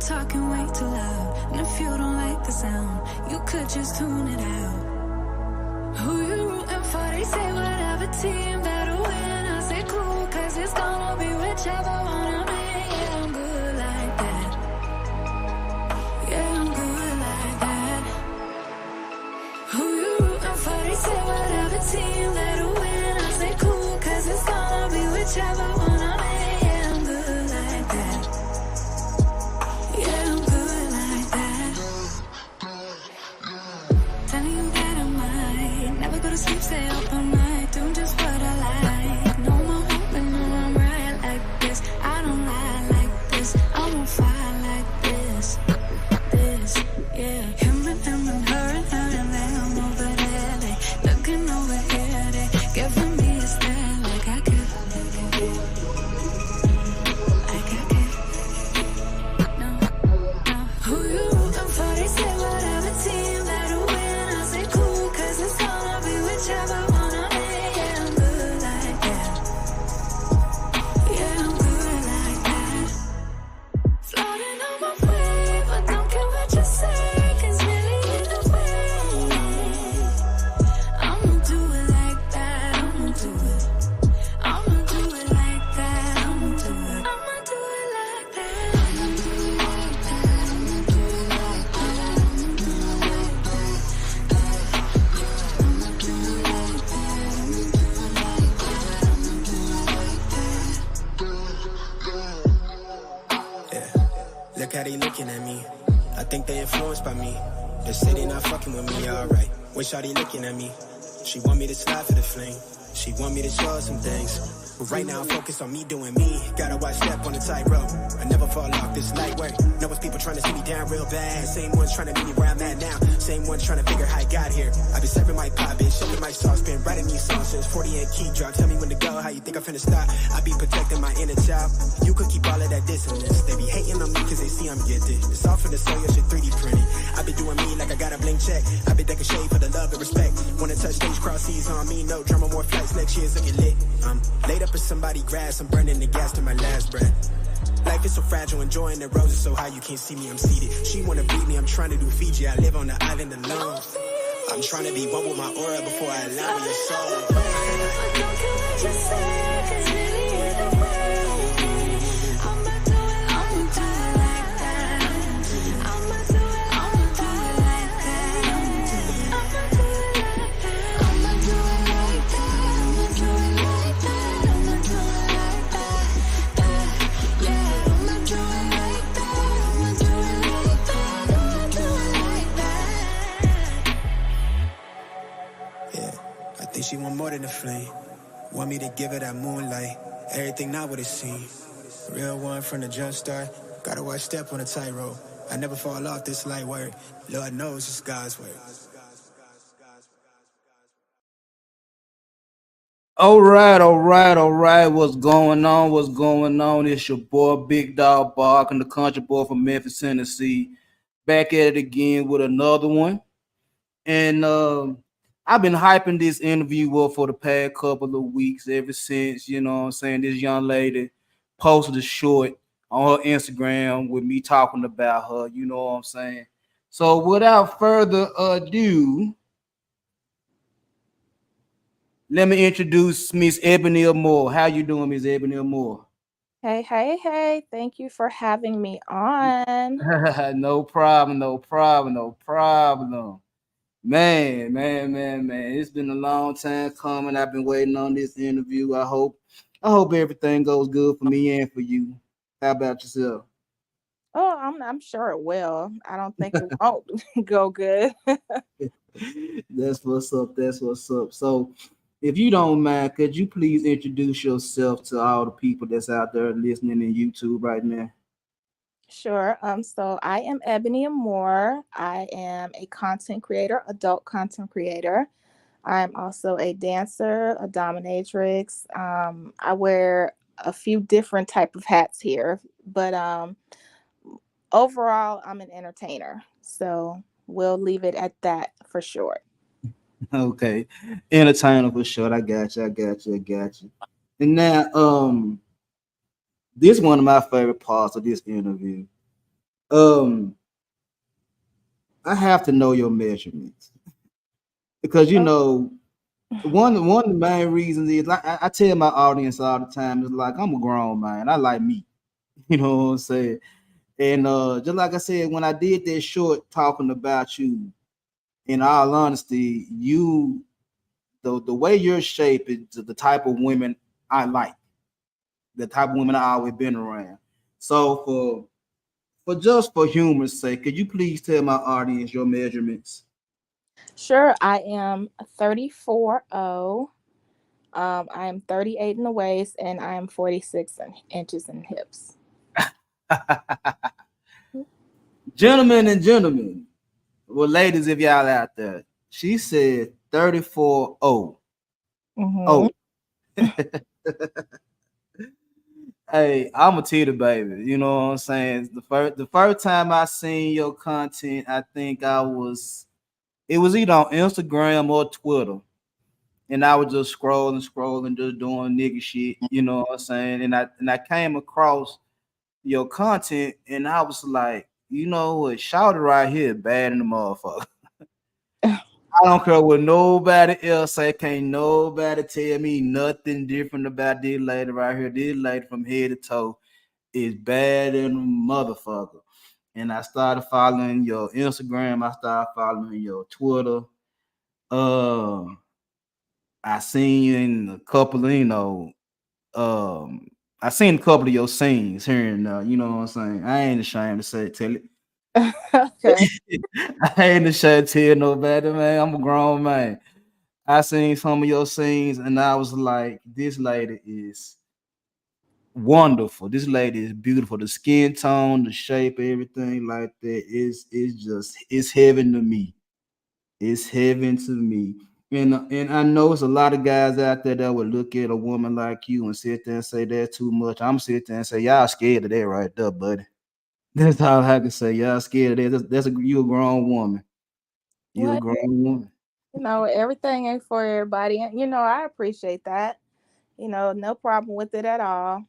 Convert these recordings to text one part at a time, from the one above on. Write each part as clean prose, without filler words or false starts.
talking way too loud. And if you don't like the sound, you could just tune it out. Who you rooting for? They say whatever team that'll win. I say cool, cause it's gonna be whichever one I'm in. Yeah, I'm good like that. Yeah, I'm good like that. Who you rooting for? They say whatever team that'll win. I say cool, cause it's gonna be whichever one I'm in. Yeah, I'm good like that. Yeah, I'm good like that. Telling you that I might never go to sleep, stay up all night, doing just what I like. No more hoping, no, I'm right like this. I don't lie like this. I won't fight like this. This, yeah. Him and her and them over there. They looking over here. They giving me a stare like I could. Like I could. No, no. Who you rooting for? They say whatever team that'll win. I say cool, cause it's gonna be whichever one I'm in. Yeah, I'm good like that. Yeah, I'm good like that. Floating on my way, but don't care what you say, cause really either way, I'ma do it like that. I'ma do it. I'ma do it like that. I'ma do it. I'ma do it like that. I'ma do it like that. I'ma do it like that. I'ma do it like that. I'ma do it like that. I'ma do it like that. I'ma do it like that. Yeah. Look how they looking at me. I think they influenced by me. They say they not fucking with me, alright. Wish how they looking at me. She want me to slide for the flame. She want me to show her some things. But right now I'm focused on me doing me. Gotta watch step on the tightrope. I never fall off this light work. Know it's people trying to see me down real bad. Same ones trying to meet me where I'm at now. Same ones trying to figure how I got here. I been serving my pop, been shipping my sauce, been writing these songs since 48 key drop. Tell me when to go, how you think I'm finna stop? I be protecting my inner child. You could keep all of that dissonance. They be hating on me cause they see I'm gifted. It's all for the soul, your shit 3D printed. I be doing me like I got a blank check. I been decking shade for the love and respect. Wanna touch stage, cross seas on me, no drama, more flights next year's looking lit. I'm laid up in somebody's grass, I'm burning the gas to my last breath. Life is so fragile, enjoying the roses so high you can't see me, I'm seated. She wanna beat me, I'm trying to do Fiji, I live on the island alone. I'm trying to be one with my aura before I align with your soul. But don't care what you say, cause really either way, I'ma do it like that. I'ma do it like that. I'ma do it like that. I'ma do it like that. I'ma do it like that. I'ma do it like that. Yeah, I'ma do it like that. I'ma do it like that. I'ma do it like that. Yeah, I think she want more than a flame. Want me to give her that moonlight. Everything not what it seems. Real one from the jump start. Gotta watch step on a tightrope. I never fall off this light work. Lord knows it's God's work. All right. What's going on? What's going on? It's your boy, Big Dog Bark, the country boy from Memphis, Tennessee. Back at it again with another one. And I've been hyping this interview up for the past couple of weeks, ever since, you know what I'm saying, this young lady posted a short on her Instagram with me talking about her, you know what I'm saying. So without further ado, let me introduce Miss Eboni Amore. How you doing, Miss Eboni Amore? Hey. Thank you for having me on. No problem. Man. It's been a long time coming. I've been waiting on this interview. I hope everything goes good for me and for you. How about yourself? Oh, I'm sure it will. I don't think it won't go good. That's what's up. So if you don't mind, could you please introduce yourself to all the people that's out there listening in YouTube right now? Sure. So I am Eboni Amore. I am a content creator, adult content creator. I'm also a dancer, a dominatrix. I wear a few different type of hats here, but overall, I'm an entertainer. So we'll leave it at that for short. Okay, entertainer for sure. I got you. And now, this is one of my favorite parts of this interview. Um, I have to know your measurements because you Oh, know one of the main reasons is like I tell my audience all the time is like I'm a grown man. I like meat. You know what I'm saying? And just like I said, when I did that short talking about you, in all honesty, you the way you're shaped is the type of women I like, the type of women I always been around. So for humor's sake, could you please tell my audience your measurements? sure. I am 34'0". I am 38 in the waist and I am 46 inches in hips. Gentlemen and gentlemen, well, ladies, if y'all out there, she said 34 oh. Mm-hmm. Oh, hey, I'm a titty baby. You know what I'm saying? The first time I seen your content, I think it was either on Instagram or Twitter. And I was just scrolling, just doing nigga shit, you know what I'm saying? And I came across your content and I was like, you know what, shout it right here, bad in the motherfucker. I don't care what nobody else say. Can't nobody tell me nothing different about this lady right here. This lady from head to toe is bad in the motherfucker. And I started following your Instagram. I started following your Twitter. Uh, I seen you in a couple of, um, I seen a couple of your scenes here and you know what I'm saying. I ain't ashamed to say tell it. Okay. I ain't ashamed to tell nobody, man. I'm a grown man. I seen some of your scenes and I was like, this lady is wonderful. This lady is beautiful. The skin tone, the shape, everything like that is just it's heaven to me. It's heaven to me. And I know it's a lot of guys out there that would look at a woman like you and sit there and say that's too much. I'm sitting there and say, y'all scared of that right there, buddy. That's all I can say. Y'all scared of that. You a grown woman. You a Well, grown woman. everything ain't for everybody. And, I appreciate that. No problem with it at all.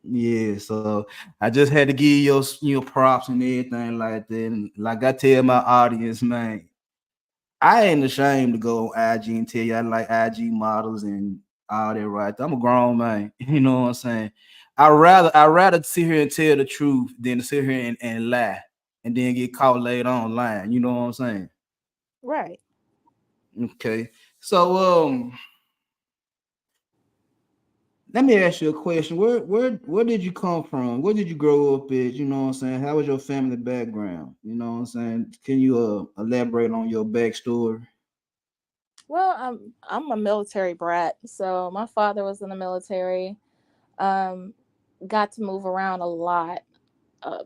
Yeah, so I just had to give you your props and everything like that. And like I tell my audience, man, I ain't ashamed to go on IG and tell you I like IG models and all that right. I'm a grown man. You know what I'm saying? I rather sit here and tell the truth than to sit here and lie and then get caught later online. You know what I'm saying? Right. Okay. So let me ask you a question. Where did you come from? Where did you grow up at? You know what I'm saying? How was your family background? You know what I'm saying? Can you elaborate on your backstory? Well, I'm a military brat, so my father was in the military. Um, got to move around a lot, uh,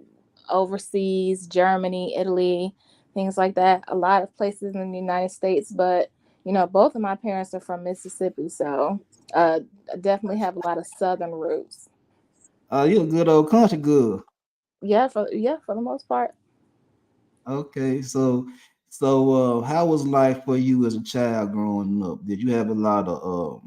overseas, Germany, Italy, things like that. A lot of places in the United States, but both of my parents are from Mississippi, so I definitely have a lot of Southern roots. You a good old country girl. Yeah, for the most part. Okay, so how was life for you as a child growing up? Did you have a lot of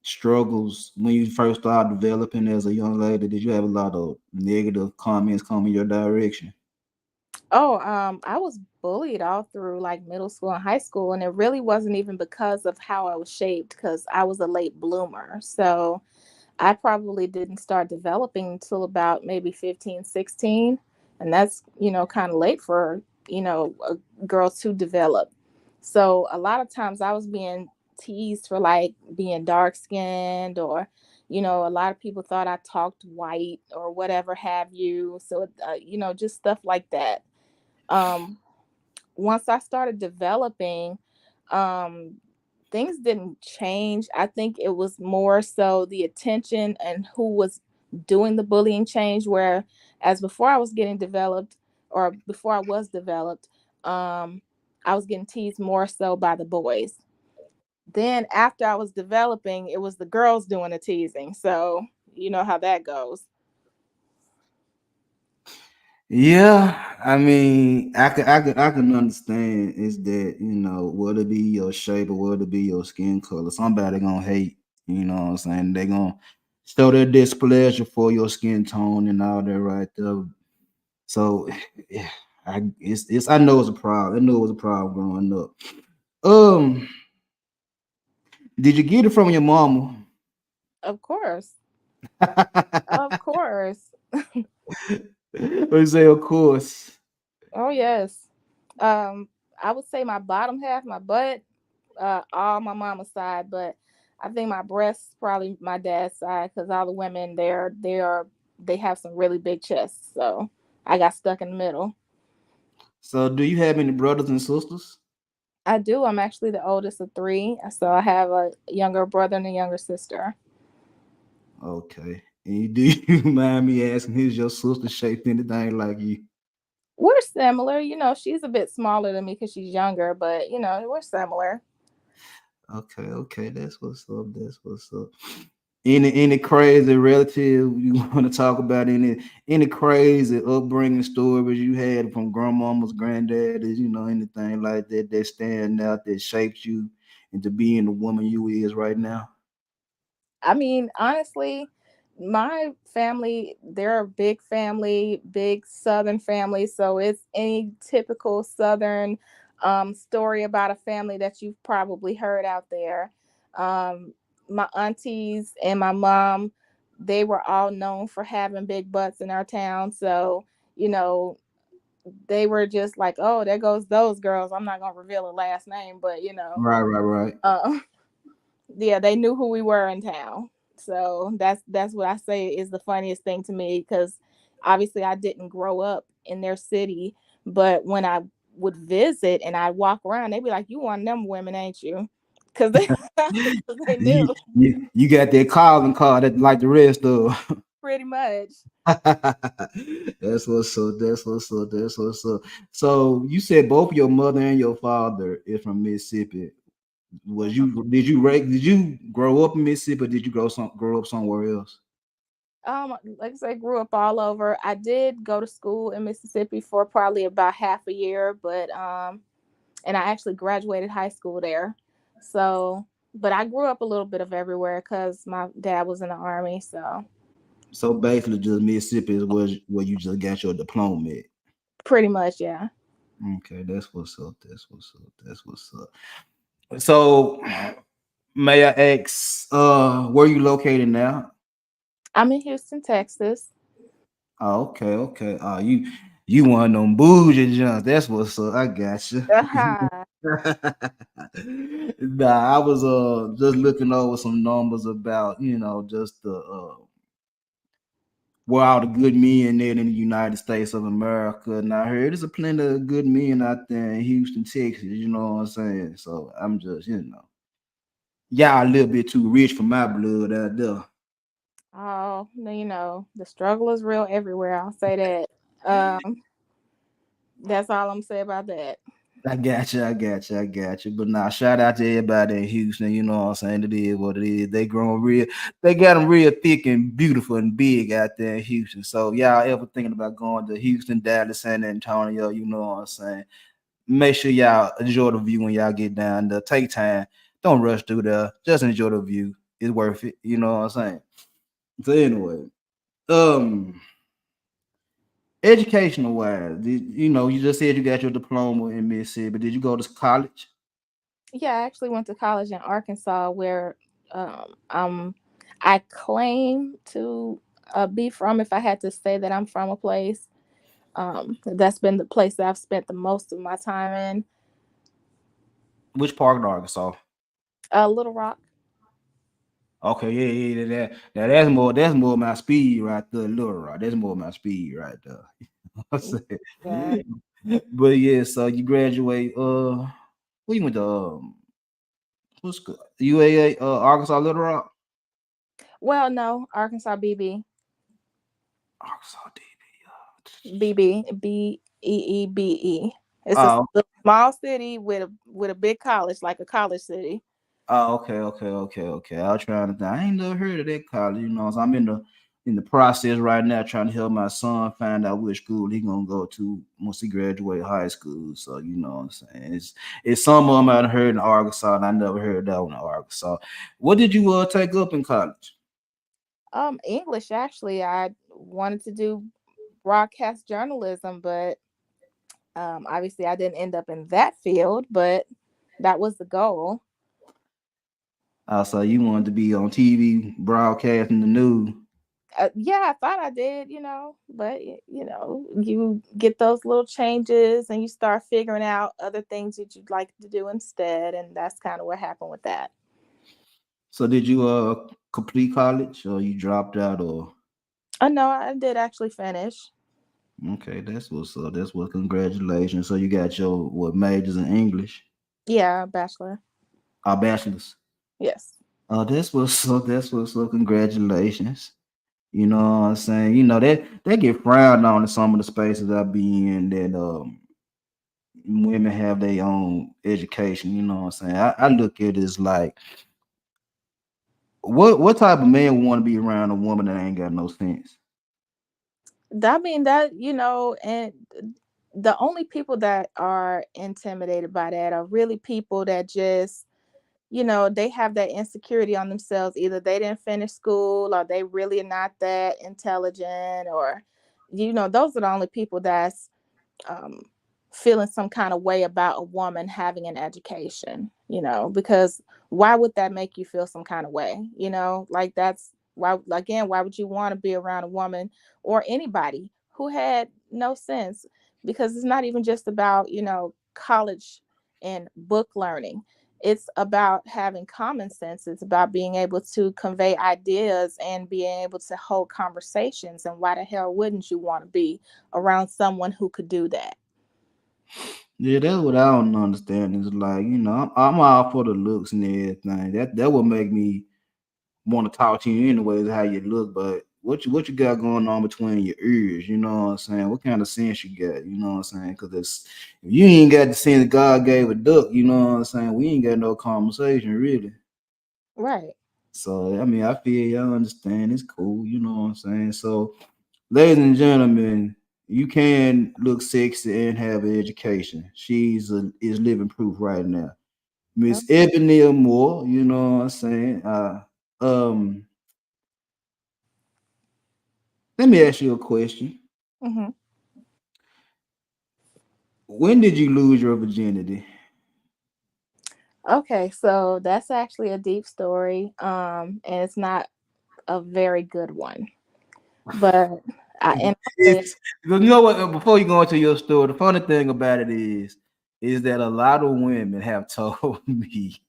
struggles when you first started developing as a young lady? Did you have a lot of negative comments coming your direction? Oh, I was bullied all through like middle school and high school, and it really wasn't even because of how I was shaped, because I was a late bloomer. So I probably didn't start developing until about maybe 15, 16. And that's, kind of late for, a girl to develop. So a lot of times I was being teased for like being dark skinned, or, a lot of people thought I talked white or whatever have you. So, just stuff like that. Um, Once I started developing, um, things didn't change. I think it was more so the attention and who was doing the bullying change. Where, as before I was getting developed, or before I was developed, I was getting teased more so by the boys. Then after I was developing, it was the girls doing the teasing. So you know how that goes. Yeah, I mean, I can understand is that whether it be your shape or whether it be your skin color, somebody gonna hate. You know what I'm saying? They gonna show their displeasure for your skin tone and all that right there. So yeah, it's I know it's a problem. I know it was a problem growing up. Um, did you get it from your mama? Of course. Of course. Or you say, of course. Oh yes. Um, I would say my bottom half, my butt, all my mama's side, but I think my breasts probably my dad's side because all the women there they have some really big chests. So I got stuck in the middle. So, do you have any brothers and sisters? I do. I'm actually the oldest of three, so I have a younger brother and a younger sister. Okay. And do you mind me asking, is your sister shaped anything like you? We're similar, she's a bit smaller than me because she's younger, but we're similar. Okay, okay, that's what's up. That's what's up. Any crazy relative you want to talk about? Any crazy upbringing stories you had from grandmamas, granddaddies, anything like that that stand out that shaped you into being the woman you is right now? I mean, honestly, my family, they're a big family, big Southern family. So it's any typical Southern story about a family that you've probably heard out there. Um, my aunties and my mom, they were all known for having big butts in our town. So, you know, they were just like, oh, there goes those girls. I'm not going to reveal a last name, but, Right, right, right. uh, yeah, they knew who we were in town. So that's what I say is the funniest thing to me because obviously I didn't grow up in their city, but when I would visit and I walk around, they'd be like, "You one of them women, ain't you?" Because they, 'cause they knew You got that calling card that like the rest of. pretty much. That's what's up. That's what's up. That's what's up. So you said both your mother and your father is from Mississippi. Was Mhm. you did you grow up in Mississippi or did you grow up somewhere else? Like I said, grew up all over. I did go to school in Mississippi for probably about half a year, but and I actually graduated high school there. So, but I grew up a little bit of everywhere because my dad was in the army. So, So basically just Mississippi is where you just got your diploma at. pretty much, yeah. Okay, that's what's up. That's what's up. That's what's up. So may I ask where you located now? I'm in Houston, Texas. Oh, okay, okay. You one of them bougie jumps. That's what's up. I got you. Uh-huh. Nah, I was just looking over some numbers about just the where all the good men there in the United States of America, and I heard there's a plenty of good men out there in Houston, Texas. You know what I'm saying? So I'm just y'all a little bit too rich for my blood out there. Oh, the struggle is real everywhere. I'll say that. That's all I'm saying about that. I got you, I got you, I got you. But now, shout out to everybody in Houston. You know what I'm saying? It is what it is. They growing real, they got them real thick and beautiful and big out there in Houston. So, y'all ever thinking about going to Houston, Dallas, San Antonio, you know what I'm saying? Make sure y'all enjoy the view when y'all get down there. Take time. Don't rush through there. Just enjoy the view. It's worth it. You know what I'm saying? So, anyway, um, educational wise, you just said you got your diploma in Mississippi. Did you go to college? Yeah, I actually went to college in Arkansas where I claim to be from. If I had to say that I'm from a place, that's been the place that I've spent the most of my time in. Which part of Arkansas? Little Rock. Okay, yeah, yeah, that. Now that's more my speed right there, Little Rock. That's more my speed right there. I Yeah. said, but yeah, so you graduate. Where you went to? What's good? UAA, Arkansas, Little Rock, Well, no, Arkansas BB. Arkansas DB. BBBEEBE. It's a Oh, small city with a big college, like a college city. oh, okay, okay, okay, okay. I was trying to think. I ain't never heard of that college. So I'm in the process right now trying to help my son find out which school he gonna go to once he graduate high school. So you know what I'm saying. It's some of them I heard in Arkansas, and I never heard that one in Arkansas. What did you take up in college? English actually. I wanted to do broadcast journalism, but obviously I didn't end up in that field, but that was the goal. So you wanted to be on TV broadcasting the news. Yeah, I thought I did, but you get those little changes and you start figuring out other things that you'd like to do instead, and that's kind of what happened with that. So did you complete college or you dropped out or Oh no, I did actually finish. okay, that's what's up. That's what congratulations. So you got your what majors in English? Yeah, bachelor. Bachelor's. Yes. That's what's up. That's what's up. Congratulations. You know what I'm saying? You know that they get frowned on in some of the spaces I be in that women have their own education. You know what I'm saying? I look at it as like what type of man would want to be around a woman that ain't got no sense? I mean that, and the only people that are intimidated by that are really people that just, they have that insecurity on themselves. Either they didn't finish school or they really not that intelligent, or, those are the only people that's um, feeling some kind of way about a woman having an education, because why would that make you feel some kind of way? Like that's why, again, why would you want to be around a woman or anybody who had no sense? Because it's not even just about, college and book learning. It's about having common sense. It's about being able to convey ideas and being able to hold conversations. And why the hell wouldn't you want to be around someone who could do that? Yeah, that's what I don't understand. It's like I'm all for the looks and everything. That would make me want to talk to you anyways, how you look, but what you got going on between your ears? You know what I'm saying? What kind of sense you got? You know what I'm saying? Because if you ain't got the sense God gave a duck, you know what I'm saying? We ain't got no conversation really. Right. So I mean, I feel y'all understand. It's cool. You know what I'm saying? So, ladies and gentlemen, you can look sexy and have an education. Is living proof right now. Oh, Miss Ebony Amore, you know what I'm saying? Um, Let me ask you a question. hmm. When did you lose your virginity? Okay, so that's actually a deep story, and it's not a very good one. But I'll say, It's you know what? Before you go into your story, the funny thing about it is that a lot of women have told me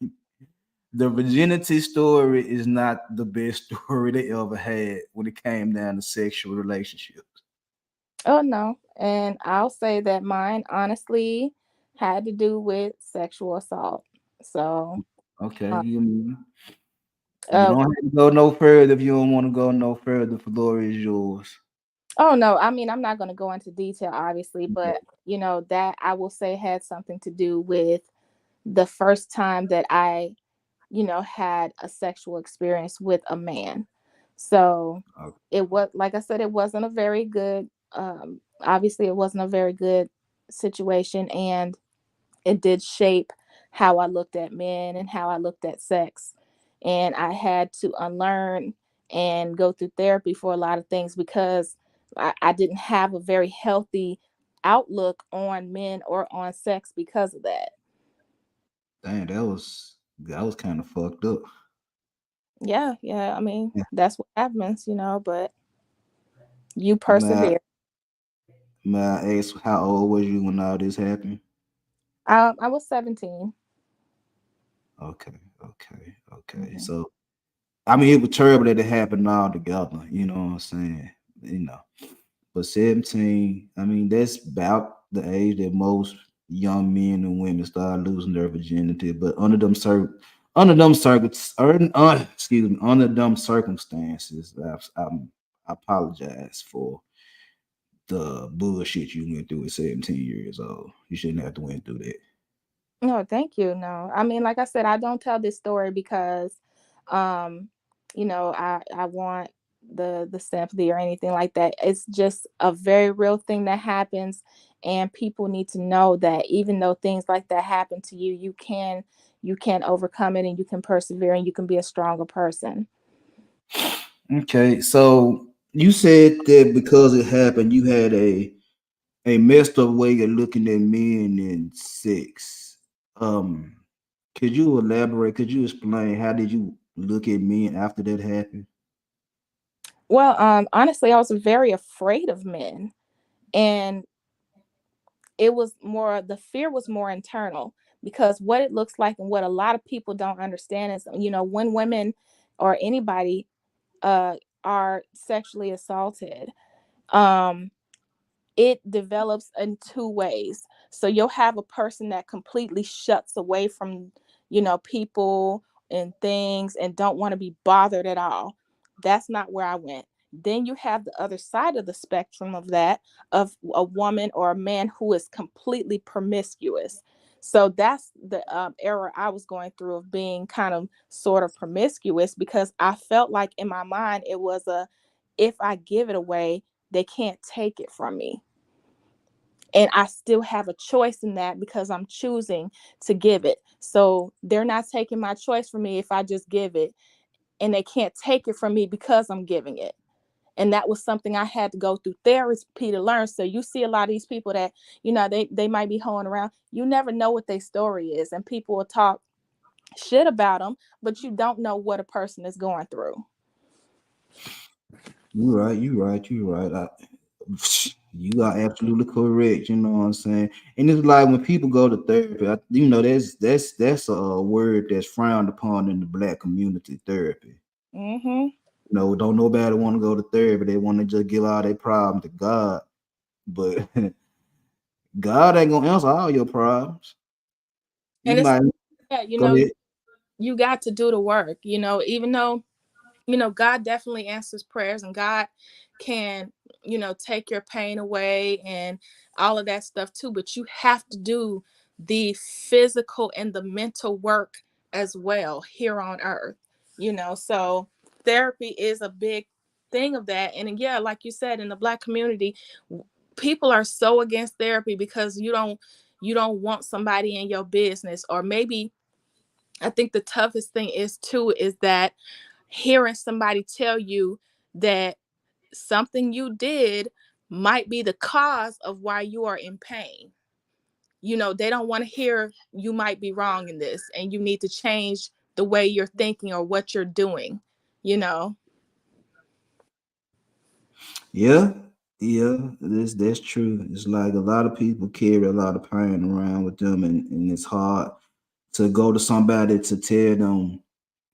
the virginity story is not the best story they ever had when it came down to sexual relationships. oh no, and I'll say that mine honestly had to do with sexual assault. So, Okay, uh, you uh, don't have to go no further if you don't want to go no further. The floor is yours. oh no, I mean I'm not going to go into detail, obviously, Okay. but that I will say had something to do with the first time that I had a sexual experience with a man. So Okay. it was, like I said, it wasn't a very good, obviously, it wasn't a very good situation. And it did shape how I looked at men and how I looked at sex. And I had to unlearn and go through therapy for a lot of things because I didn't have a very healthy outlook on men or on sex because of that. Dang, that was kind of fucked up. Yeah, yeah. I mean, Yeah. that's what happens, but you May persevere. may I ask how old was you when all this happened? I was 17. Okay, okay. Mhm. So I mean, it was terrible that it happened all together. You know what I'm saying? You know, but 17. I mean, that's about the age that most young men and women start losing their virginity. But under them circumstances, I apologize for the bullshit you went through at 17 years old. You shouldn't have to went through that. No, thank you. No, I mean, like I said, I don't tell this story because, um, I want the sympathy or anything like that. It's just a very real thing that happens, and people need to know that even though things like that happen to you, you can overcome it and you can persevere and you can be a stronger person. Okay, so You said that because it happened, you had a messed up way of looking at men and sex. Um, could you elaborate? Could you explain how did you look at men after that happened? Well, honestly, I was very afraid of men, and it was more, the fear was more internal, because what it looks like and what a lot of people don't understand is, when women or anybody uh are sexually assaulted, um it develops in two ways. So you'll have a person that completely shuts away from, people and things, and don't want to be bothered at all. That's not where I went. Then you have the other side of the spectrum of that, of a woman or a man who is completely promiscuous. So that's the era I was going through, of being kind of sort of promiscuous, because I felt like in my mind it was a, if I give it away, they can't take it from me, and I still have a choice in that because I'm choosing to give it. So they're not taking my choice from me if I just give it, and they can't take it from me because I'm giving it. And that was something I had to go through therapy to learn. So you see a lot of these people that, they might be hoeing around. You never know what their story is, and people will talk shit about them, but you don't know what a person is going through. You right, you right, you right. You are absolutely correct. You know what I'm saying? And it's like when people go to therapy, that's a word that's frowned upon in the black community. Therapy. Mm-hmm. No, don't nobody want to go to therapy. They want to just give all their problems to God. But God ain't gonna answer all your problems. You And it's, might yeah, go ahead. you got to do the work, even though, God definitely answers prayers, and God can, take your pain away and all of that stuff too. But you have to do the physical and the mental work as well here on earth, So therapy is a big thing of that. And yeah, like you said, in the Black community, people are so against therapy because you don't want somebody in your business. Or maybe, I think the toughest thing is too is that hearing somebody tell you that something you did might be the cause of why you are in pain. They don't want to hear you might be wrong in this and you need to change the way you're thinking or what you're doing, you know. Yeah, yeah, that's true. It's like a lot of people carry a lot of pain around with them, and it's hard to go to somebody to tell them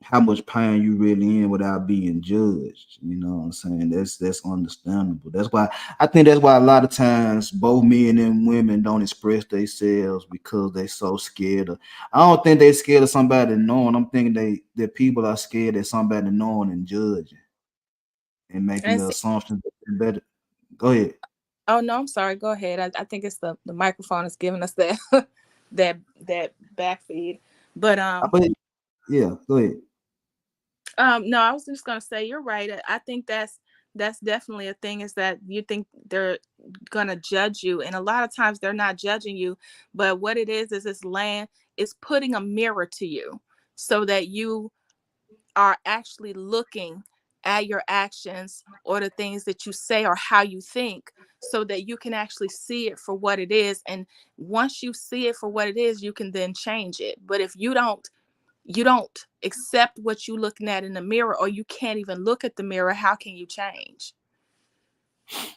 how much pain you really in without being judged. You know what I'm saying? That's understandable. That's why a lot of times both men and women don't express themselves because they so scared of. I don't think they scared of somebody knowing. I'm thinking that people are scared of somebody knowing and judging and making And the see, assumptions that they're better. Go ahead. oh no, I'm sorry, go ahead. I think it's the microphone is giving us that that back feed. But But yeah, go ahead. no, I was just gonna say you're right. I think that's definitely a thing, is that you think they're gonna judge you, and a lot of times they're not judging you, but what it is it's land, it's putting a mirror to you so that you are actually looking at your actions or the things that you say or how you think, so that you can actually see it for what it is. And once you see it for what it is, you can then change it. But if you don't accept what you're looking at in the mirror, or you can't even look at the mirror, how can you change?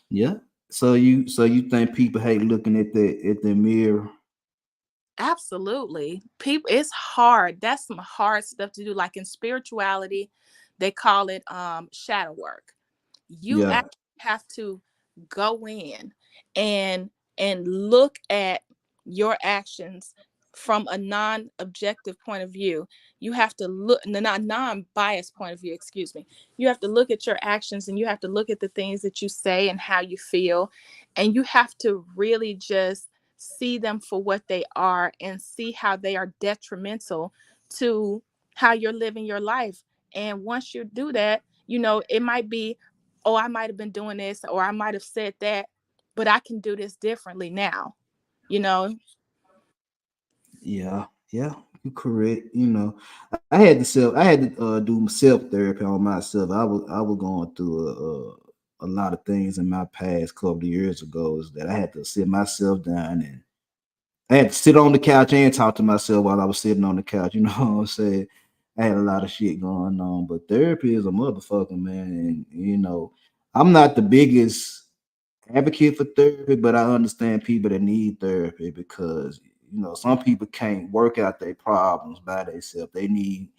Yeah. So you think people hate looking at the mirror? Absolutely. People, it's hard. That's some hard stuff to do. Like in spirituality, they call it shadow work. You Yeah. actually have to go in and look at your actions from a non-objective point of view. You have to look, not non-biased point of view, excuse me. You have to look at your actions, and you have to look at the things that you say and how you feel, and you have to really just see them for what they are and see how they are detrimental to how you're living your life. And once you do that, it might be, oh, I might have been doing this or I might have said that, but I can do this differently now, you know? Yeah, yeah, you correct. I had to do self therapy on myself. I was going through a lot of things in my past couple of years ago is that I had to sit myself down and I had to sit on the couch and talk to myself while I was sitting on the couch. You know what I'm saying? I had a lot of shit going on, but therapy is a motherfucker, man. And I'm not the biggest advocate for therapy, but I understand people that need therapy because some people can't work out their problems by themselves. They need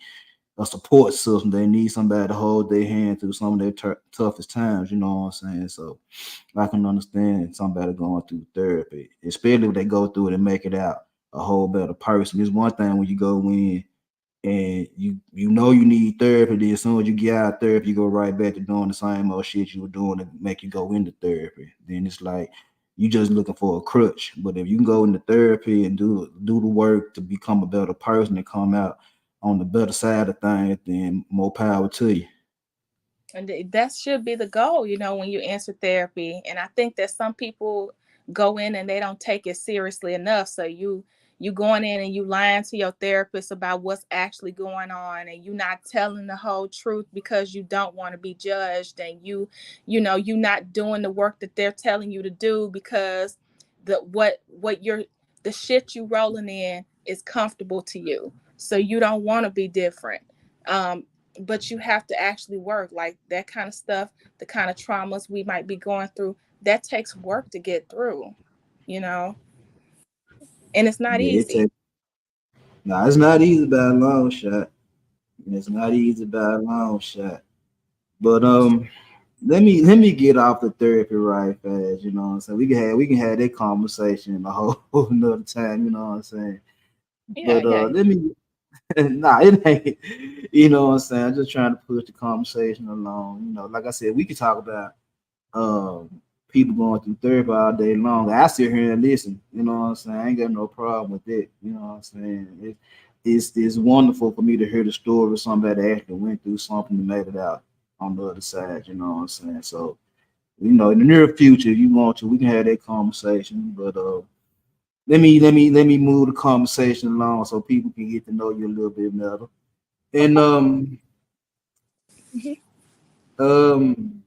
a support system. They need somebody to hold their hand through some of their toughest times. You know what I'm saying? So I can understand somebody going through therapy, especially if they go through it and make it out a whole better person. It's one thing when you go in and you need therapy, then as soon as you get out of therapy, you go right back to doing the same old shit you were doing to make you go into therapy. Then it's like you just looking for a crutch. But if you can go into therapy and do the work to become a better person and come out on the better side of things, then more power to you. And that should be the goal, when you enter therapy. And I think that some people go in and they don't take it seriously enough. So you going in and you lying to your therapist about what's actually going on, and you not telling the whole truth because you don't want to be judged, and you not doing the work that they're telling you to do because what you're the shit you rolling in is comfortable to you. So you don't want to be different. But you have to actually work, like that kind of stuff, the kind of traumas we might be going through, that takes work to get through, you know and it's not Yeah, easy. nah, it's not easy by a long shot. It's not easy by a long shot. But let me get off the therapy right fast. You know what I'm saying? We can have that conversation a whole another time. You know what I'm saying? Yeah, But yeah. let me nah, it ain't. You know what I'm saying? I'm just trying to push the conversation along. Like I said, we could talk about people going through therapy all day long. I sit here and listen. You know what I'm saying? I ain't got no problem with it. You know what I'm saying? It's wonderful for me to hear the story of somebody that actually went through something and made it out on the other side. You know what I'm saying? So in the near future, if you want to, we can have that conversation. But let me move the conversation along so people can get to know you a little bit better. And Mhm. um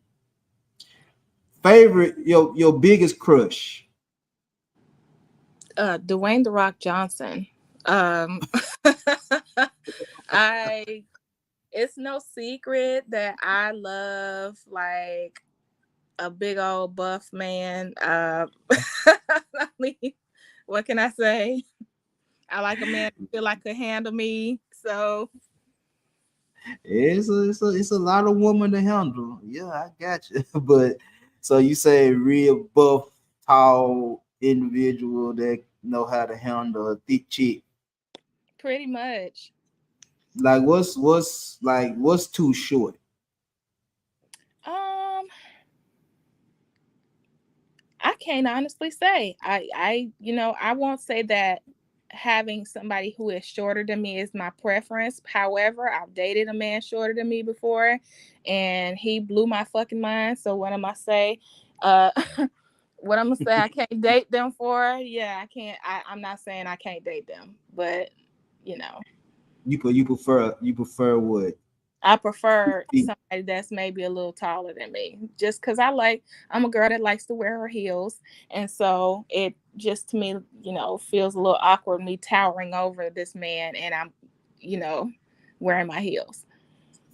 favorite your biggest crush. Dwayne the Rock Johnson. um I It's no secret that I love, like, a big old buff man. I mean, what can I say? I like a man who feel like could handle me. So It's a lot of woman to handle. Yeah, I got you. But so you say real buff, tall individual that know how to handle a thick chick. pretty much. Like what's too short? Um, I can't honestly say. I won't say that having somebody who is shorter than me is my preference. However, I've dated a man shorter than me before, and he blew my fucking mind. So what am I say? Uh, what I'm gonna say? I can't date them for? Yeah, I can't. I'm not saying I can't date them, but you know. You prefer what? I prefer somebody that's maybe a little taller than me, just because I'm a girl that likes to wear her heels, and so it just to me, feels a little awkward me towering over this man, and I'm, you know, wearing my heels.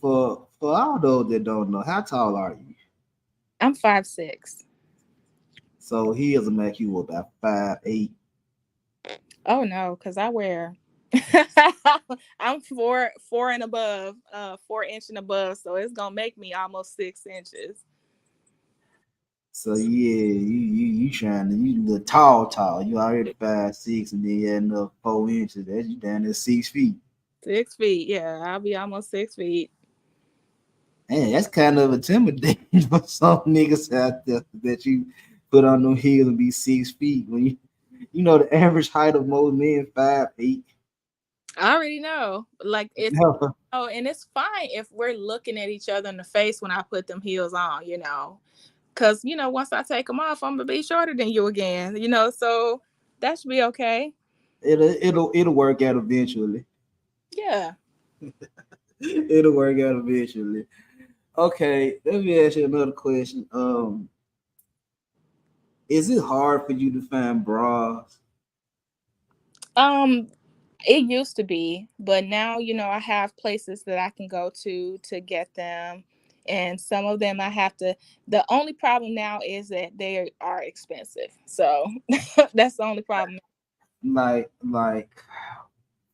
For all those that don't know, how tall are you? I'm 5'6". So he is a make you about 5'8". Oh no, because I wear. I'm four and above, 4 inch and above, so it's gonna make me almost 6 inches. So yeah, you trying to you look tall. You already 5'6", and then you add another 4 inches. That's you down there 6 feet. 6 feet, yeah, I'll be almost 6 feet. Man, that's kind of intimidating for some niggas out there that you put on them heels and be 6 feet when you the average height of most men 5'8". I already know. Like oh, and it's fine if we're looking at each other in the face when I put them heels on, Cause once I take them off, I'm gonna be shorter than you again, so that should be okay. It'll work out eventually. Yeah. It'll work out eventually. Okay, let me ask you another question. Is it hard for you to find bras? Um, it used to be, but now, I have places that I can go to get them. And some of them I have to, the only problem now is that they are expensive. So that's the only problem. Like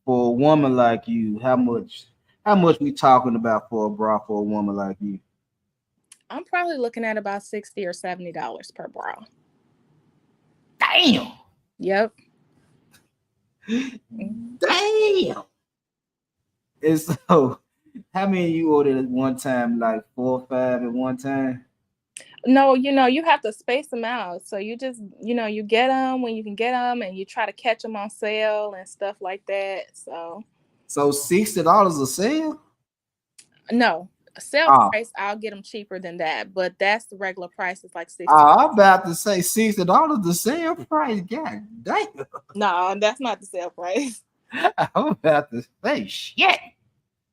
for a woman like you, how much we talking about for a bra for a woman like you? I'm probably looking at about $60 or $70 per bra. Damn. Yep. Damn. And so how many you ordered at one time? Like 4 or 5 at one time? No, you have to space them out. So you just, you get them when you can get them, and you try to catch them on sale and stuff like that. So, So $60 a sale? no, sale Oh, price, I'll get them cheaper than that. But that's the regular price. It's like 60. I'm about to say $60 the sale price. God damn. No, that's not the sale price. I'm about to say shit.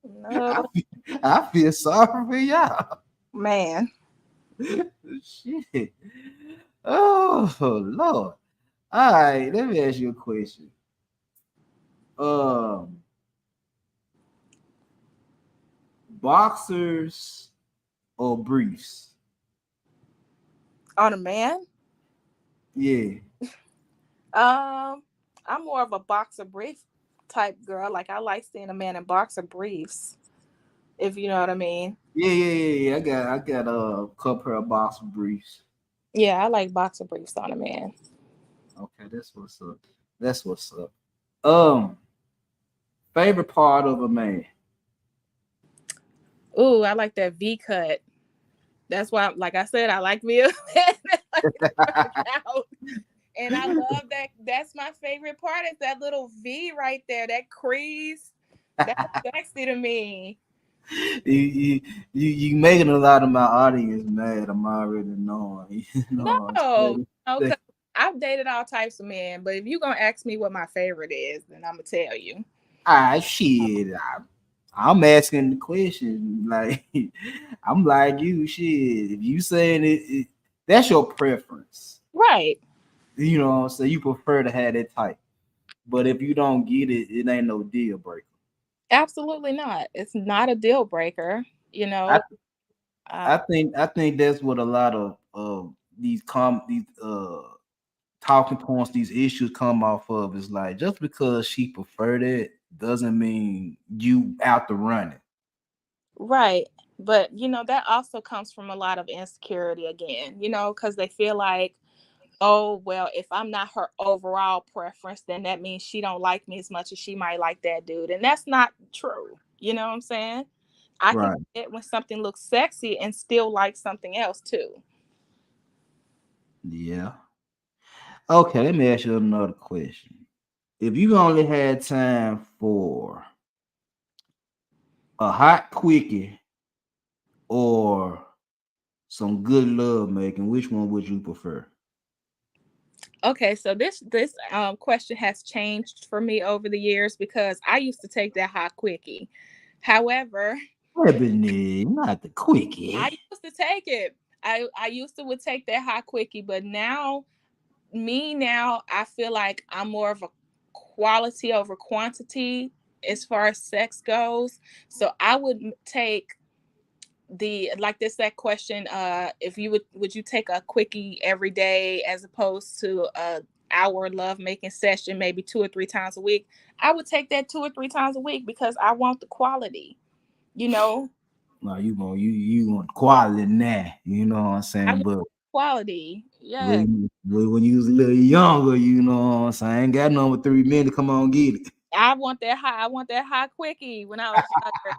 No, I feel sorry for y'all. man. Shit. Oh Lord. All right, let me ask you a question. Um, boxers or briefs? On a man, Yeah. um, I'm more of a boxer brief type girl. Like, I like seeing a man in boxer briefs, if you know what I mean. Yeah. I got a couple pair of boxer briefs. Yeah, I like boxer briefs on a man. Okay, that's what's up. That's what's up. Um, favorite part of a man. Ooh, I like that V cut. That's why, like I said, I like me a man that like to work out. And I love that. That's my favorite part is that little V right there, that crease. That's sexy to me. You making a lot of my audience mad. I'm already knowing. You know, No, they- because I've dated all types of men, but if you're gonna ask me what my favorite is, then I'm gonna tell you. shit. I'm asking the question. Like I'm like you. Shit. If you saying that's your preference. Right. You know, so you prefer to have that type. But if you don't get it, it ain't no deal breaker. Absolutely not. It's not a deal breaker, you I know. Uh, I think that's what a lot of these talking points, these issues come off of is like just because she preferred it doesn't mean you out to run it. right. But that also comes from a lot of insecurity again, because they feel like, oh, well, if I'm not her overall preference, then that means she don't like me as much as she might like that dude. And that's not true. You know what I'm saying? I can Right. get when something looks sexy and still like something else too. Yeah. Okay, let me ask you another question. If you only had time for a hot quickie or some good love making, which one would you prefer? Okay, so this question has changed for me over the years because I used to take that hot quickie. However, Ebony, not the I quickie. used to take it. I used to would take that hot quickie, but now I feel like I'm more of a quality over quantity as far as sex goes. So I would take the like this that question, if you would you take a quickie every day as opposed to a hour love making session maybe 2 or 3 times a week. I would take that 2 or 3 times a week because I want the quality, you know. No, you want quality now, you know what I'm I saying? want But quality, yeah. when you was a little younger, you know what I'm saying? I ain't got number 3 minutes. Come on, get it. I want that high quickie when I was younger,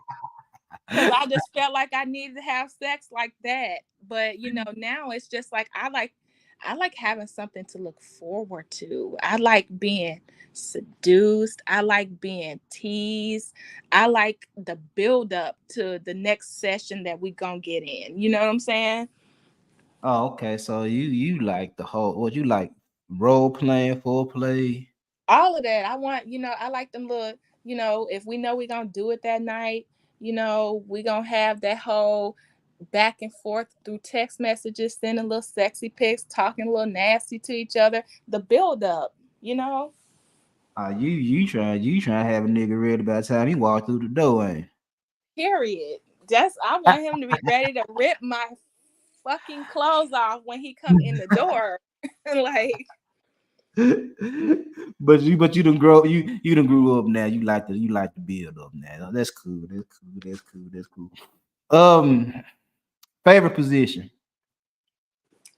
because I just felt like I needed to have sex like that. But now it's just like I like having something to look forward to. I like being seduced. I like being teased. I like the build up to the next session that we gonna get in. You know what I'm saying? Oh, okay. So you like the whole what you like role playing, foreplay. All of that. I like them little, if we know we're gonna do it that night, we gonna have that whole back and forth through text messages, sending little sexy pics, talking a little nasty to each other. The build up, you know. You try to have a nigga ready by the time he walk through the door, ain't Period. Just I want him to be ready to rip my fucking clothes off when he come in the door. Like, but you done grew up now. You like to build up now. That's cool. That's cool. Favorite position.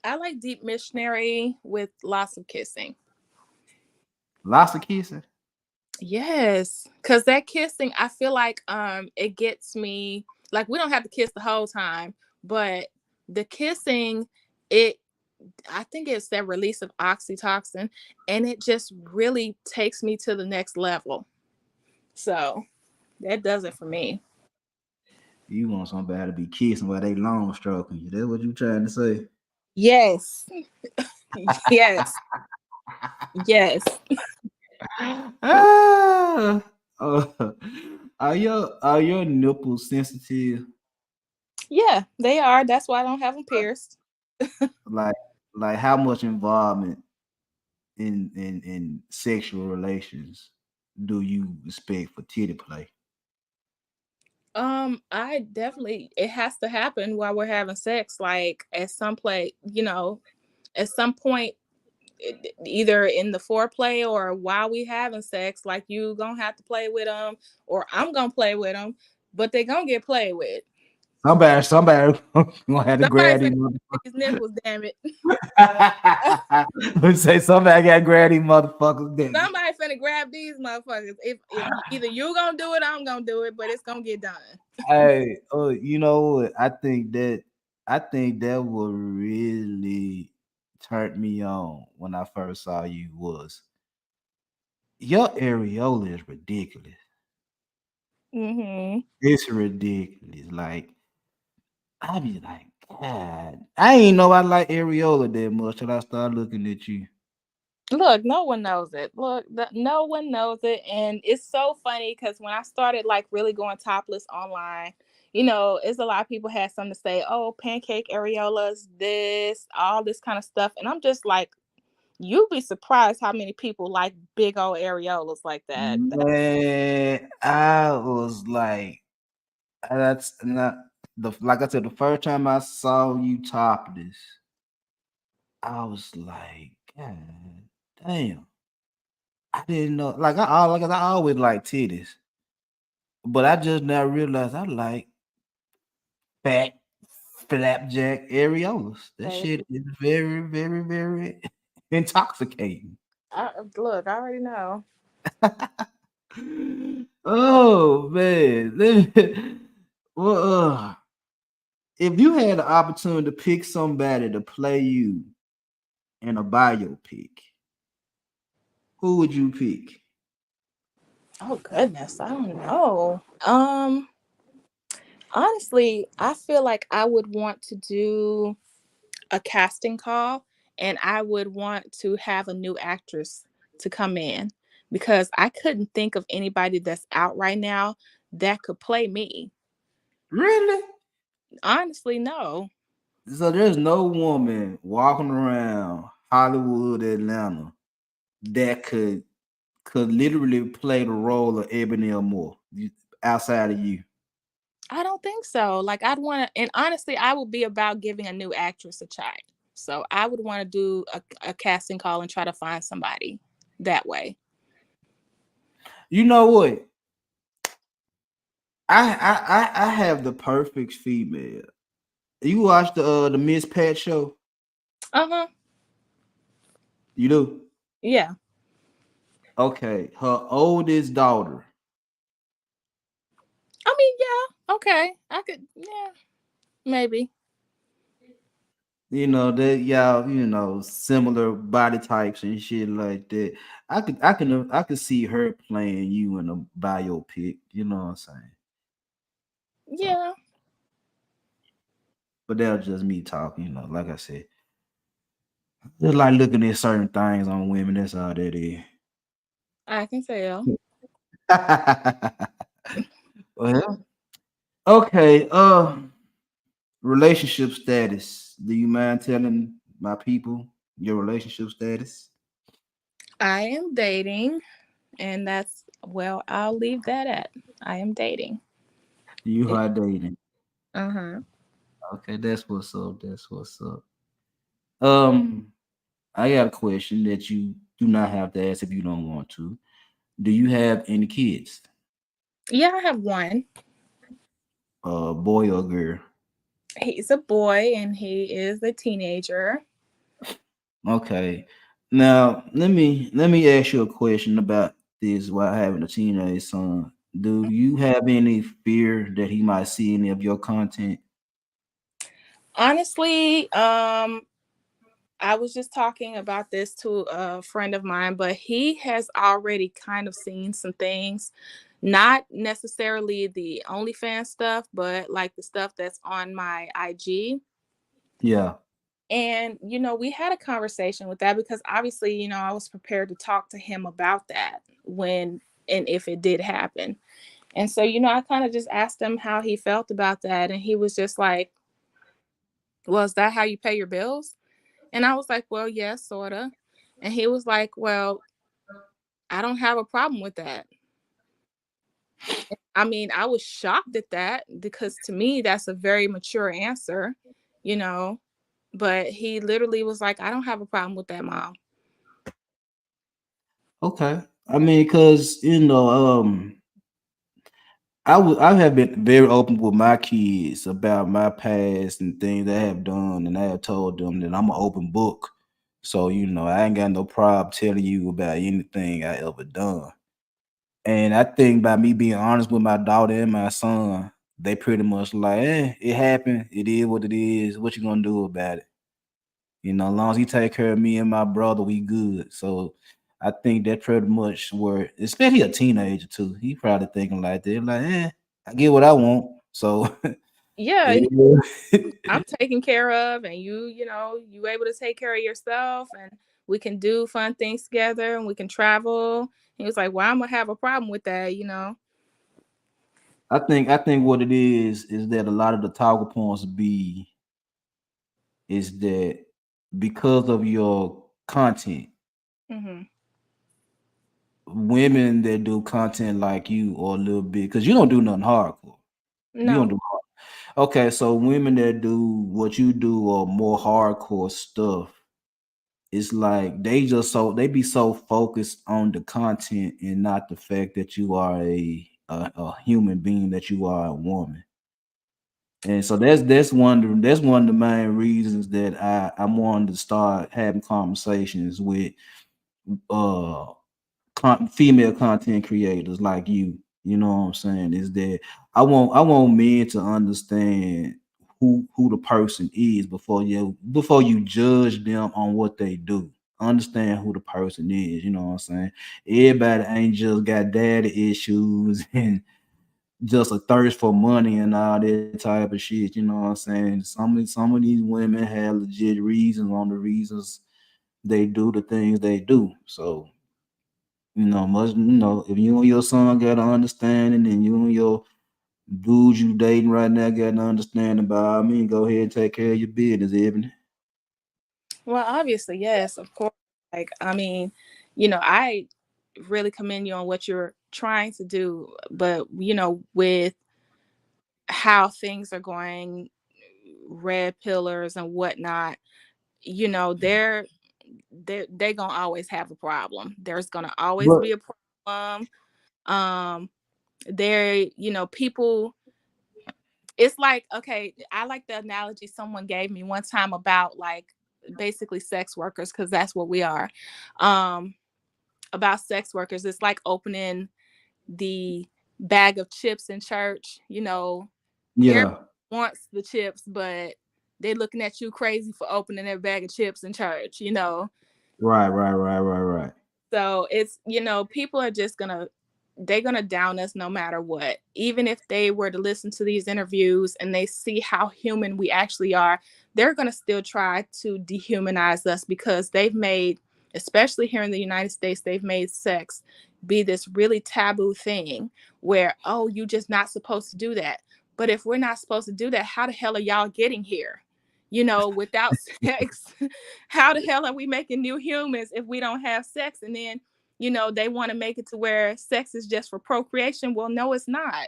I like deep missionary with lots of kissing. Lots of kissing. Yes, cuz that kissing, I feel like it gets me, like we don't have to kiss the whole time, but the kissing, it I think it's that release of oxytocin, and it just really takes me to the next level. So, that does it for me. You want somebody to be kissing while they long stroking you. That's what you trying to say. Yes. Yes. Yes. Ah, uh, are your nipples sensitive? Yeah, they are. That's why I don't have them pierced. Like like how much involvement in sexual relations do you expect for titty play? I definitely, it has to happen while we're having sex. Like at some play, at some point, either in the foreplay or while we having sex, like you gonna have to play with them, or I'm gonna play with them, but they gonna get played with. Somebody gonna have to Somebody grab finna these grab these nipples, damn it. motherfuckers. Say somebody got to grab these motherfuckers. Then. Somebody finna grab these motherfuckers. If either you gonna do it, I'm gonna do it, but it's gonna get done. Hey, oh, you know what? I think that what really turned me on when I first saw you was your areola is ridiculous. Mm-hmm. It's ridiculous. Like I be like, God, I ain't know I like areola that much till I started looking at you. Look, no one knows it. Look, no one knows it, and it's so funny because when I started like really going topless online, it's a lot of people had something to say. Oh, pancake areolas, this, all this kind of stuff, and I'm just like, you'd be surprised how many people like big old areolas like that. Man, I was like, that's not the like I said, the first time I saw you topless, I was like, God damn. I didn't know. Like I always like titties, but I just now realized I like fat flapjack areolas. That Okay. shit is very, very, very intoxicating. Look, I already know. Oh man. Well, if you had the opportunity to pick somebody to play you in a biopic, who would you pick? Oh goodness, I don't know. Honestly, I feel like I would want to do a casting call, and I would want to have a new actress to come in because I couldn't think of anybody that's out right now that could play me. Really? Honestly, no. So there's no woman walking around Hollywood, Atlanta that could literally play the role of Ebony or more outside of you. I don't think so. Like I'd want to, and honestly, I would be about giving a new actress a try. So I would want to do a casting call and try to find somebody that way. You know what? I have the perfect female. You watch the Miss Pat show? Uh huh. You do? Yeah. Okay. Her oldest daughter. I mean, yeah. Okay. I could. Yeah. Maybe. That y'all, similar body types and shit like that. I could see her playing you in a biopic, you know what I'm saying? So, Yeah. but that was just me talking, like I said. Just like looking at certain things on women, that's all that is. I can tell. Well, okay. Relationship status. Do you mind telling my people your relationship status? I am dating, and that's, well, I'll leave that at I am dating. You are dating. Uh-huh. Okay, that's what's up. That's what's up. Um, I got a question that you do not have to ask if you don't want to. Do you have any kids? Yeah, I have one. Boy or girl? He's a boy and he is a teenager. Okay. Now let me ask you a question about this while having a teenage son. Do you have any fear that he might see any of your content? Honestly, I was just talking about this to a friend of mine, but he has already kind of seen some things, not necessarily the OnlyFans stuff, but like the stuff that's on my IG. Yeah. And, we had a conversation with that because obviously, I was prepared to talk to him about that when and if it did happen. And so, I kind of just asked him how he felt about that. And he was just like, well, is that how you pay your bills? And I was like, well, yes, sort of. And he was like, well, I don't have a problem with that. I mean, I was shocked at that because to me, that's a very mature answer, you know. But he literally was like, I don't have a problem with that, mom. Okay. I mean, cause I have been very open with my kids about my past and things I have done, and I have told them that I'm an open book. So I ain't got no problem telling you about anything I ever done. And I think by me being honest with my daughter and my son, they pretty much like, it happened. It is what it is. What you gonna do about it? As long as he take care of me and my brother, we good. So I think that pretty much where, especially a teenager too, he probably thinking like that, like, I get what I want. So Yeah, yeah. I'm taken care of, and you able to take care of yourself, and we can do fun things together, and we can travel. He was like, well, I'm gonna have a problem with that. I think what it is that a lot of the talking points is that because of your content, Hmm. women that do content like you or a little bit, because you don't do nothing hardcore. You don't No. do okay, so women that do what you do or more hardcore stuff, it's like they be so focused on the content and not the fact that you are a human being, that you are a woman. And so that's one of the main reasons that I'm wanting to start having conversations with uh female content creators like you. You know what I'm saying? Is that I want men to understand who the person is before you judge them on what they do. Understand who the person is. You know what I'm saying? Everybody ain't just got daddy issues and just a thirst for money and all that type of shit. You know what I'm saying? Some of these women have legit reasons on the reasons they do the things they do. So if you and your son got an understanding, and you and your dude you dating right now got an understanding about, I mean, go ahead and take care of your business, Ebony. Well, obviously, yes, of course. Like, I mean, I really commend you on what you're trying to do, but with how things are going, red pillars and whatnot, they're gonna always have a problem. There's gonna always But be a problem. Um, there, people. It's like, okay, I like the analogy someone gave me one time about like basically sex workers, because that's what we are. Um, about sex workers, it's like opening the bag of chips in church. Everybody yeah, wants the chips, but they're looking at you crazy for opening their bag of chips in church. right, right, right, right, right. So it's, people are just they're gonna down us no matter what. Even if they were to listen to these interviews and they see how human we actually are, they're gonna still try to dehumanize us because they've made, especially here in the United States, they've made sex be this really taboo thing where, oh, you just not supposed to do that. But if we're not supposed to do that, how the hell are y'all getting here? You know, without sex, how the hell are we making new humans if we don't have sex? And then, you know, they want to make it to where sex is just for procreation. Well, no, it's not.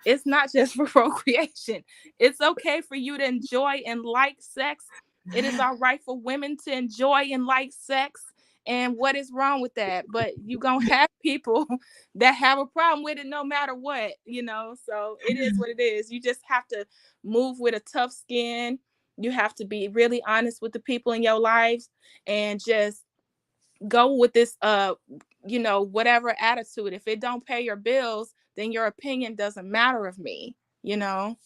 It's not just for procreation. It's okay for you to enjoy and like sex. It is all right for women to enjoy and like sex. And what is wrong with that? But you gonna have people that have a problem with it no matter what, you know. So it is what it is. You just have to move with a tough skin. You have to be really honest with the people in your lives and just go with this you know, whatever attitude. If it don't pay your bills, then your opinion doesn't matter of me, you know.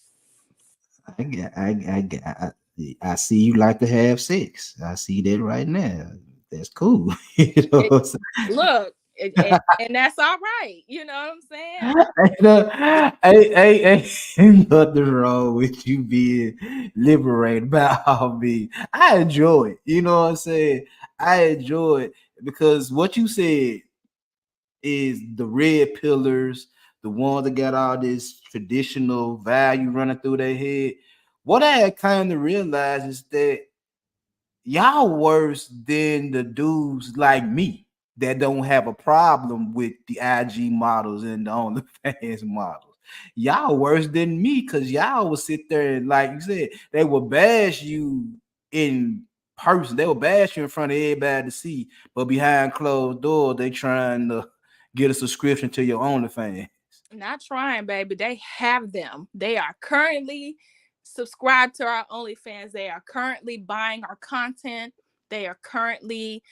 I see you like to have sex. I see that right now. That's cool. You know It, what I'm saying? look, and that's all right, you know what I'm saying. Ain't nothing wrong with you being liberated about all me. I enjoy it. You know what I'm saying? I enjoy it because what you said is the red pillars, the ones that got all this traditional value running through their head. What I had kind of realized is that y'all worse than the dudes like me that don't have a problem with the IG models and the OnlyFans models. Y'all worse than me because y'all will sit there and, like you said, they will bash you in person. They will bash you in front of everybody to see, but behind closed doors, they trying to get a subscription to your OnlyFans. Not trying, baby. They have them. They are currently subscribed to our OnlyFans. They are currently buying our content. They are currently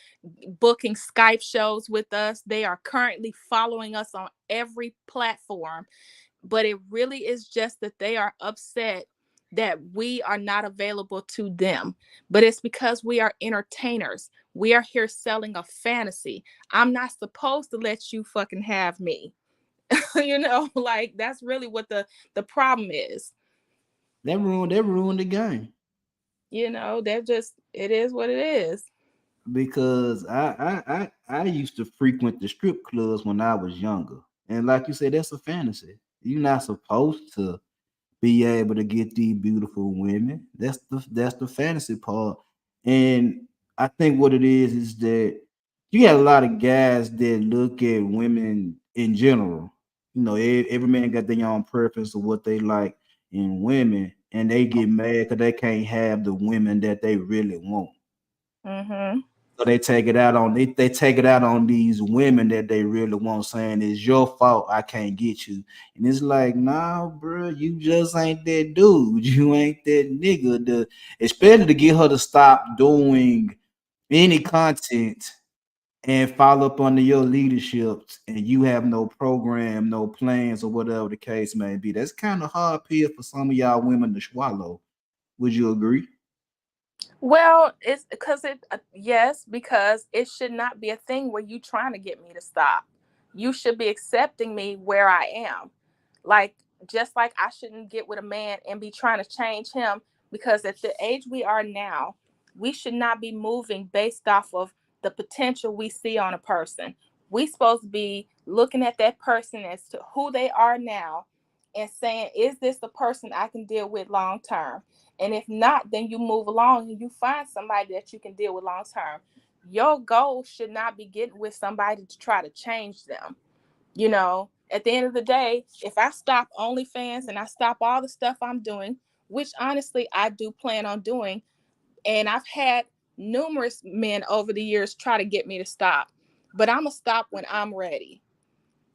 booking Skype shows with us. They are currently following us on every platform. But it really is just that they are upset that we are not available to them. But it's because we are entertainers. We are here selling a fantasy. I'm not supposed to let you fucking have me. You know, like that's really what the problem is. That ruined the game. You know, they're just, it is what it is. Because I used to frequent the strip clubs when I was younger, and like you said, that's a fantasy. You're not supposed to be able to get these beautiful women. That's the fantasy part, and I think what it is that you got a lot of guys that look at women in general. You know, every man got their own preference of what they like in women, and they get mad because they can't have the women that they really want. Mm-hmm. So they take it out on they take it out on these women that they really want, saying it's your fault I can't get you. And it's like, nah, bro, you just ain't that dude. You ain't that nigga. Especially to get her to stop doing any content and follow up under your leadership, and you have no program, no plans, or whatever the case may be. That's kind of hard pill for some of y'all women to swallow. Would you agree? Well, it's because yes, because it should not be a thing where you trying to get me to stop. You should be accepting me where I am. Like, just like I shouldn't get with a man and be trying to change him, because at the age we are now, we should not be moving based off of the potential we see on a person. We supposed to be looking at that person as to who they are now and saying, is this the person I can deal with long term? And if not, then you move along and you find somebody that you can deal with long term. Your goal should not be getting with somebody to try to change them. You know, at the end of the day, if I stop OnlyFans and I stop all the stuff I'm doing, which honestly I do plan on doing, and I've had numerous men over the years try to get me to stop, but I'm gonna stop when I'm ready.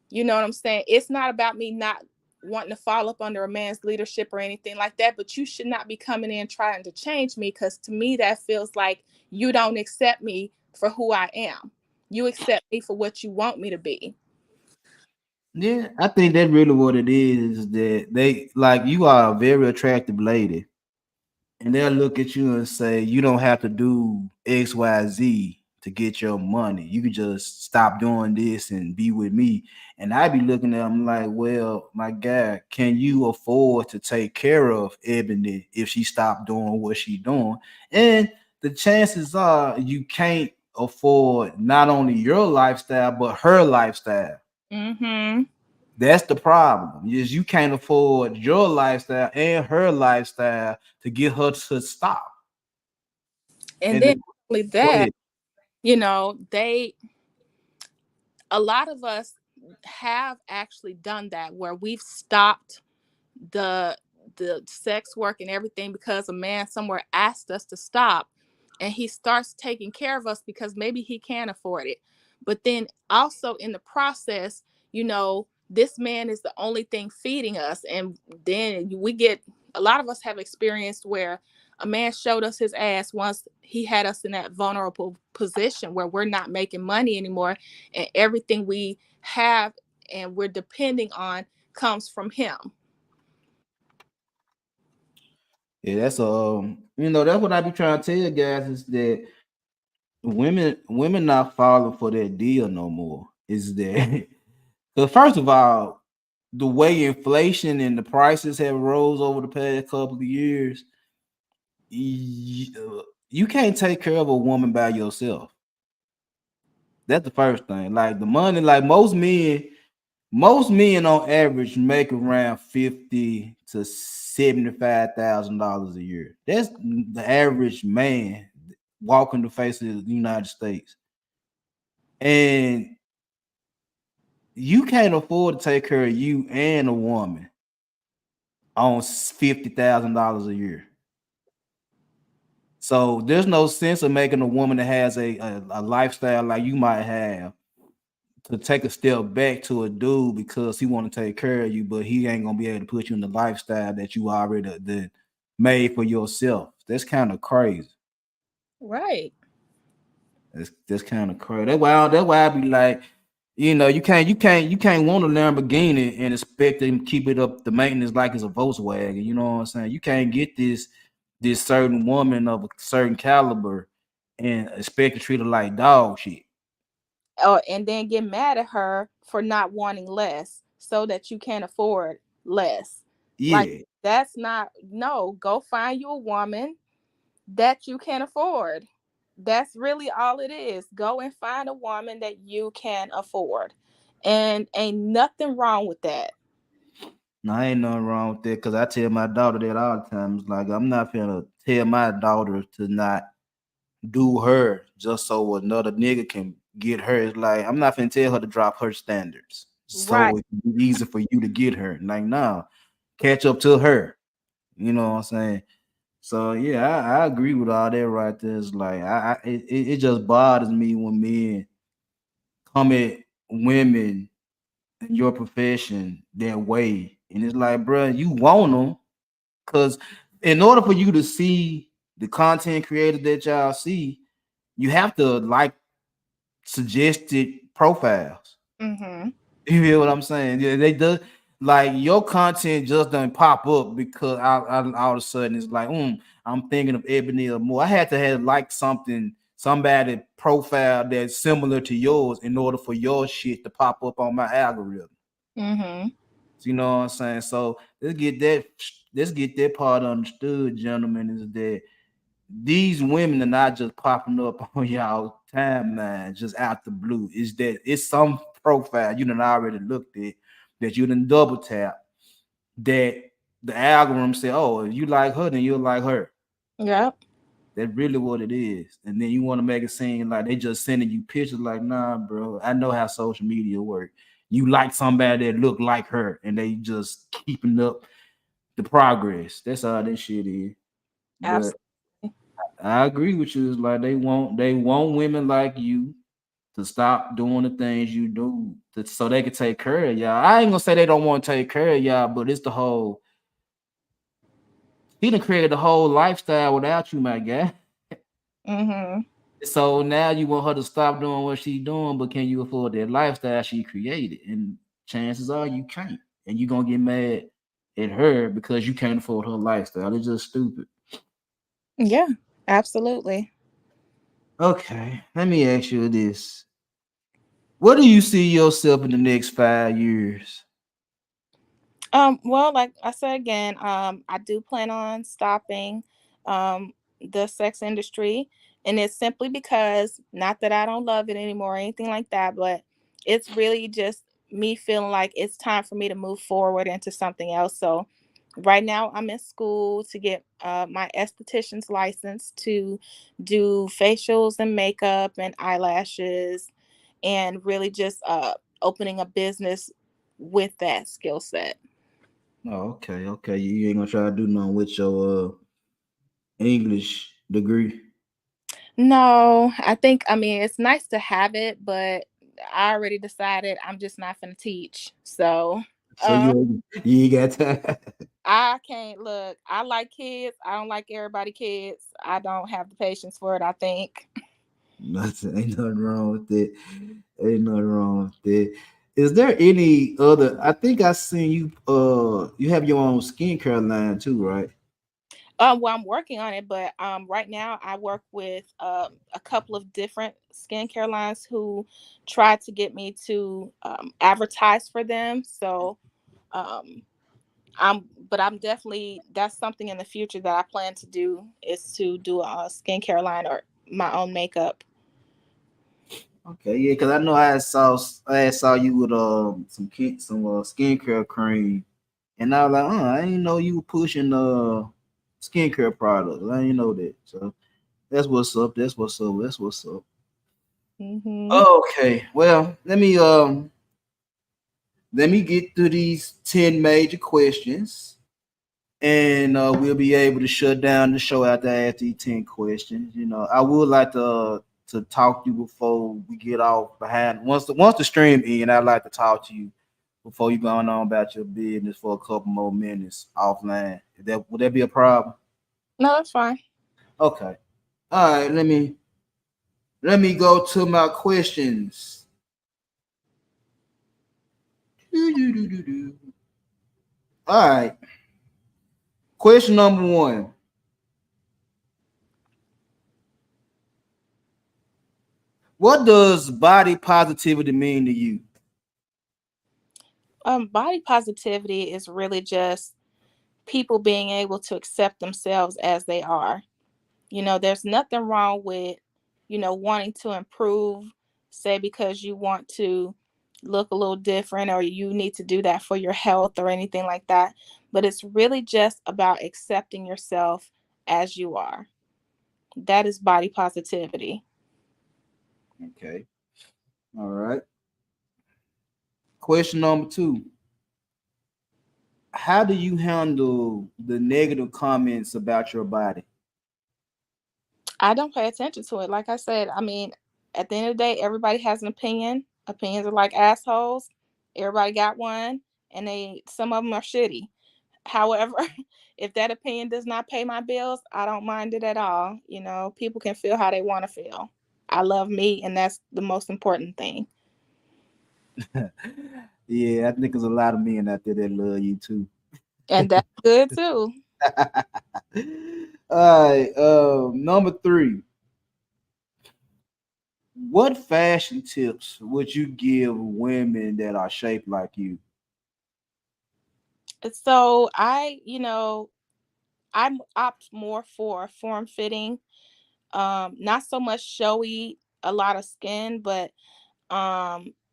You know what I'm saying? It's not about me not wanting to fall up under a man's leadership or anything like that, but you should not be coming in trying to change me, because to me that feels like you don't accept me for who I am. You accept me for what you want me to be. Yeah, I think that's really what it is. That they like you are a very attractive lady, and they'll look at you and say, "You don't have to do X, Y, Z to get your money. You could just stop doing this and be with me." And I be looking at them like, "Well, my guy, can you afford to take care of Ebony if she stopped doing what she doing?" And the chances are you can't afford not only your lifestyle but her lifestyle. Mm-hmm. That's the problem. Is you can't afford your lifestyle and her lifestyle to get her to stop. And And then the, only go that, ahead. they a lot of us have actually done that where we've stopped the sex work and everything because a man somewhere asked us to stop, and he starts taking care of us because maybe he can afford it. But then also in the process, this man is the only thing feeding us. And then we get, a lot of us have experienced where a man showed us his ass once he had us in that vulnerable position where we're not making money anymore, and everything we have and we're depending on comes from him. Yeah, that's that's what I be trying to tell you guys is that women not falling for that deal no more. Is that because first of all, the way inflation and the prices have rose over the past couple of years, you can't take care of a woman by yourself. That's the first thing. Like the money, like most men on average make around 50 to $75,000 a year. That's the average man walking the face of the United States. And you can't afford to take care of you and a woman on $50,000 a year. So there's no sense of making a woman that has a lifestyle like you might have to take a step back to a dude because he want to take care of you, but he ain't gonna be able to put you in the lifestyle that you already made for yourself. That's kind of crazy. Right. That's kind of crazy. That's why I be like, you can't want a Lamborghini and expect them to keep it up the maintenance like it's a Volkswagen. You know what I'm saying? You can't get this certain woman of a certain caliber and expect to treat her like dog shit. And then get mad at her for not wanting less so that you can't afford less. Like, Yeah. that's not, no, go find you a woman that you can afford. That's really all it is. Go and find a woman that you can afford. And ain't nothing wrong with that. No, ain't nothing wrong with that because I tell my daughter that all the time. It's like I'm not finna tell my daughter to not do her just so another nigga can get her. It's like I'm not finna tell her to drop her standards Right. so it can be easy for you to get her. Like, nah, catch up to her. You know what I'm saying? So yeah, I agree with all that right there. It's like it just bothers me when men come at women in your profession that way, and it's like, bro, you want them. Because in order for you to see the content creators that y'all see, you have to like suggested profiles. Mm-hmm. You hear what I'm saying? Yeah, they do. Like your content just doesn't pop up because all of a sudden it's like, I'm thinking of Ebony or more. I had to have like somebody profile that's similar to yours in order for your shit to pop up on my algorithm. Mm-hmm. You know what I'm saying? So let's get that part understood, gentlemen, is that these women are not just popping up on y'all timeline just out the blue. Is that it's some profile you done already looked at that you done double tap that the algorithm say, oh, if you like her, then you'll like her. Yep. That's really what it is. And then you want to make it seem like they just sending you pictures like, nah, bro, I know how social media work. You like somebody that look like her and they just keeping up the progress. That's all this shit is. But Absolutely. I agree with you. It's like they want women like you to stop doing the things you do so they can take care of y'all. I ain't gonna say they don't want to take care of y'all, but it's the whole he done created the whole lifestyle without you, my guy. Mm-hmm. So now you want her to stop doing what she's doing, but can you afford that lifestyle she created? And chances are you can't. And you're gonna get mad at her because you can't afford her lifestyle. It's just stupid. Yeah, absolutely. Okay, let me ask you this. Where do you see yourself in the next 5 years? Well, like I said again, I do plan on stopping the sex industry, and it's simply because, not that I don't love it anymore or anything like that, but it's really just me feeling like it's time for me to move forward into something else. So right now I'm in school to get my esthetician's license to do facials and makeup and eyelashes, and really just opening a business with that skill set. Oh, okay, okay. You ain't gonna try to do nothing with your English degree. No, I mean, it's nice to have it, but I already decided I'm just not going to teach. So, So uh, you ain't got time. I can't look. I like kids. I don't like everybody kids. I don't have the patience for it, I think. Nothing, ain't nothing wrong with it. Ain't nothing wrong with it. Is there any other? I think I seen you. You have your own skincare line too, right? Well, I'm working on it, but right now I work with a couple of different skincare lines who try to get me to advertise for them. So, um, I'm definitely, that's something in the future that I plan to do, is to do a skincare line or my own makeup. Okay, yeah, because I know I saw you with some skincare cream, and I was like, I didn't know you were pushing skincare products. I didn't know that. So that's what's up. That's what's up. That's what's up. Hmm. Okay, well, let me get through these 10 major questions, and we'll be able to shut down the show after I ask these 10 questions. I would like to talk to you before we get off behind. Once the stream end, I'd like to talk to you before you going on about your business for a couple more minutes offline. Would that be a problem? No, that's fine. Okay. All right. Let me go to my questions. All right. Question number one. What does body positivity mean to you? Body positivity is really just people being able to accept themselves as they are. There's nothing wrong with, wanting to improve, say because you want to look a little different or you need to do that for your health or anything like that. But it's really just about accepting yourself as you are. That is body positivity. Okay. All right. Question number two. How do you handle the negative comments about your body? I don't pay attention to it. Like I said, I mean, at the end of the day, everybody has an opinion. Opinions are like assholes. Everybody got one, and some of them are shitty. However, if that opinion does not pay my bills, I don't mind it at all. People can feel how they want to feel. I love me, and that's the most important thing. Yeah, I think there's a lot of men out there that love you too. And that's good too. All right. Number three. What fashion tips would you give women that are shaped like you? So I'm opt more for form fitting, not so much showy, a lot of skin, but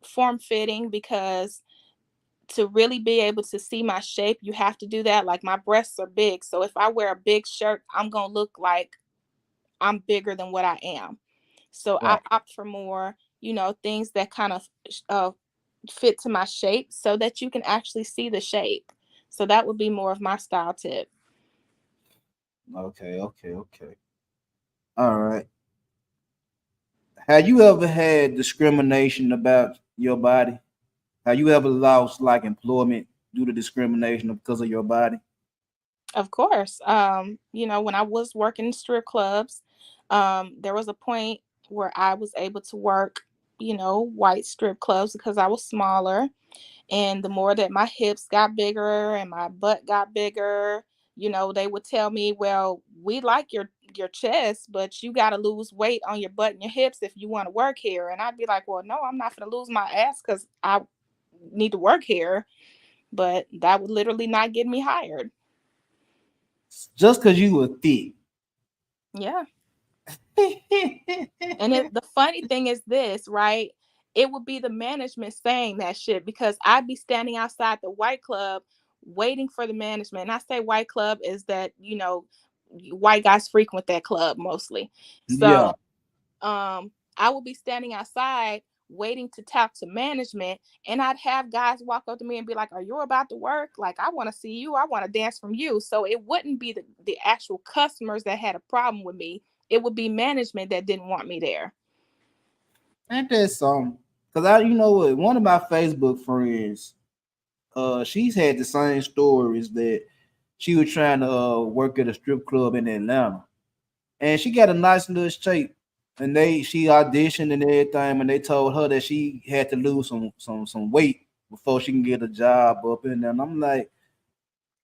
form fitting, because to really be able to see my shape, you have to do that. Like, my breasts are big, so if I wear a big shirt, I'm gonna look like I'm bigger than what I am. So I Right. opt for more, things that kind of fit to my shape so that you can actually see the shape. So that would be more of my style tip. Okay. Okay. Okay. All right. Have you ever had discrimination about your body? Have you ever lost like employment due to discrimination because of your body? Of course. When I was working in strip clubs, there was a point where I was able to work, white strip clubs because I was smaller. And the more that my hips got bigger and my butt got bigger, they would tell me, well, we like your chest, but you got to lose weight on your butt and your hips if you want to work here. And I'd be like, well, no, I'm not going to lose my ass because I need to work here. But that would literally not get me hired. Just because you were thick. Yeah. And the funny thing is this, right? it would be the management saying that shit, because I'd be standing outside the white club waiting for the management. And I say white club is that, white guys frequent that club mostly. Yeah. So I would be standing outside waiting to talk to management, and I'd have guys walk up to me and be like, "Are you about to work? Like, I want to see you. I want to dance from you." So it wouldn't be the actual customers that had a problem with me. It would be management that didn't want me there. Ain't that something? Cause you know what, one of my Facebook friends, she's had the same stories that she was trying to work at a strip club in Atlanta, and she got a nice little shape. And she auditioned and everything, and they told her that she had to lose some weight before she can get a job up in there. And I'm like,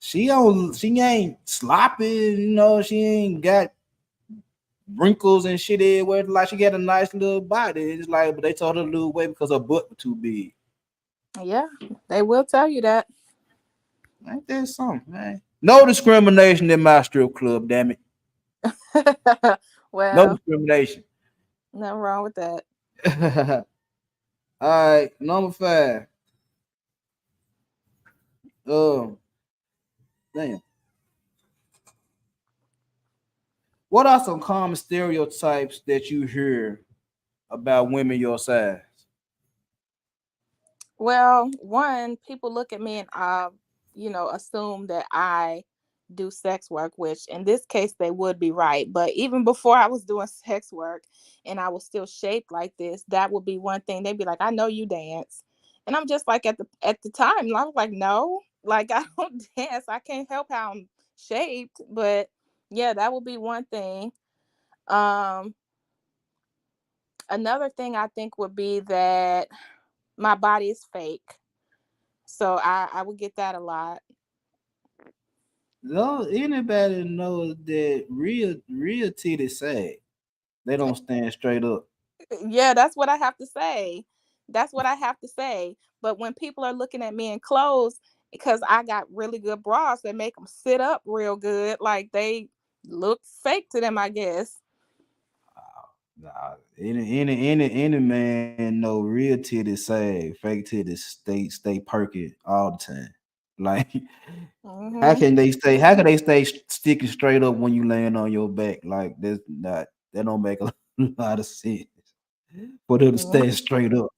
she ain't sloppy, she ain't got wrinkles and shit everywhere. Like she got a nice little body. It's like, but they told her to lose weight because her butt was too big. Yeah, they will tell you that. Ain't that something, man? No discrimination in my strip club, damn it. No Well, discrimination. nothing wrong with that. All right, number 5. Um, damn. What are some common stereotypes that you hear about women your size? Well, one, people look at me and assume that I do sex work, which in this case they would be right. But even before I was doing sex work and I was still shaped like this, that would be one thing. They'd be like, "I know you dance." And I'm just like, at the time, I was like, "No, like I don't dance. I can't help how I'm shaped." But yeah, that would be one thing. Um, Another thing I think would be that my body is fake. So I would get that a lot. No, anybody knows that real titties sag. They don't stand straight up. Yeah, that's what I have to say. That's what I have to say. But when people are looking at me in clothes, because I got really good bras that make them sit up real good, like they look fake to them, I guess. Nah, any man know real titties sag, fake titties stay perky all the time. Like how Hmm. can they stay? How can they stay sticking straight up when you laying on your back? Like that's not that don't make a lot of sense for them to stay straight up.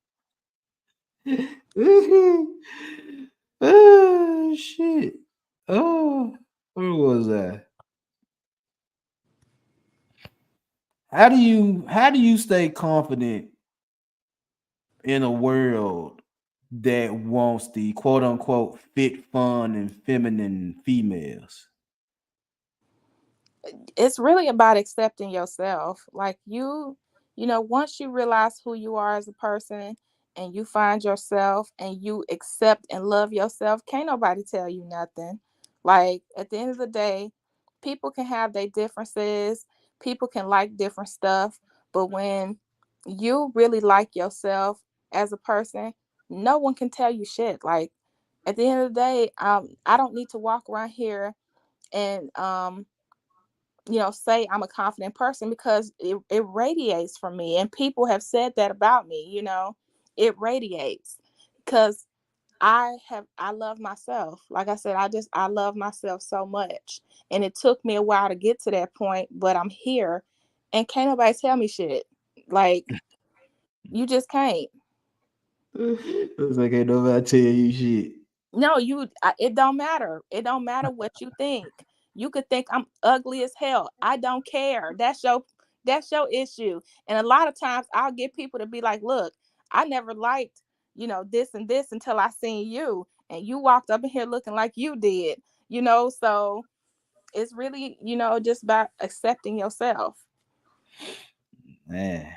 Oh shit! Oh, where was I? How do you stay confident in a world that wants the quote unquote fit, fun, and feminine females? It's really about accepting yourself. Like once you realize who you are as a person and you find yourself and you accept and love yourself, can't nobody tell you nothing. Like at the end of the day, people can have their differences, people can like different stuff, but when you really like yourself as a person, no one can tell you shit. Like at the end of the day, I don't need to walk around here and say I'm a confident person, because it radiates from me, and people have said that about me. It radiates because I love myself. Like I said, I love myself so much, and it took me a while to get to that point, but I'm here, and can't nobody tell me shit. Like, you just can't. It's like ain't nobody tell you shit. No, it don't matter. It don't matter what you think. You could think I'm ugly as hell. I don't care. That's your issue. And a lot of times I'll get people to be like, "Look, I never liked, this and this until I seen you, and you walked up in here looking like you did." So it's really, just about accepting yourself. Man,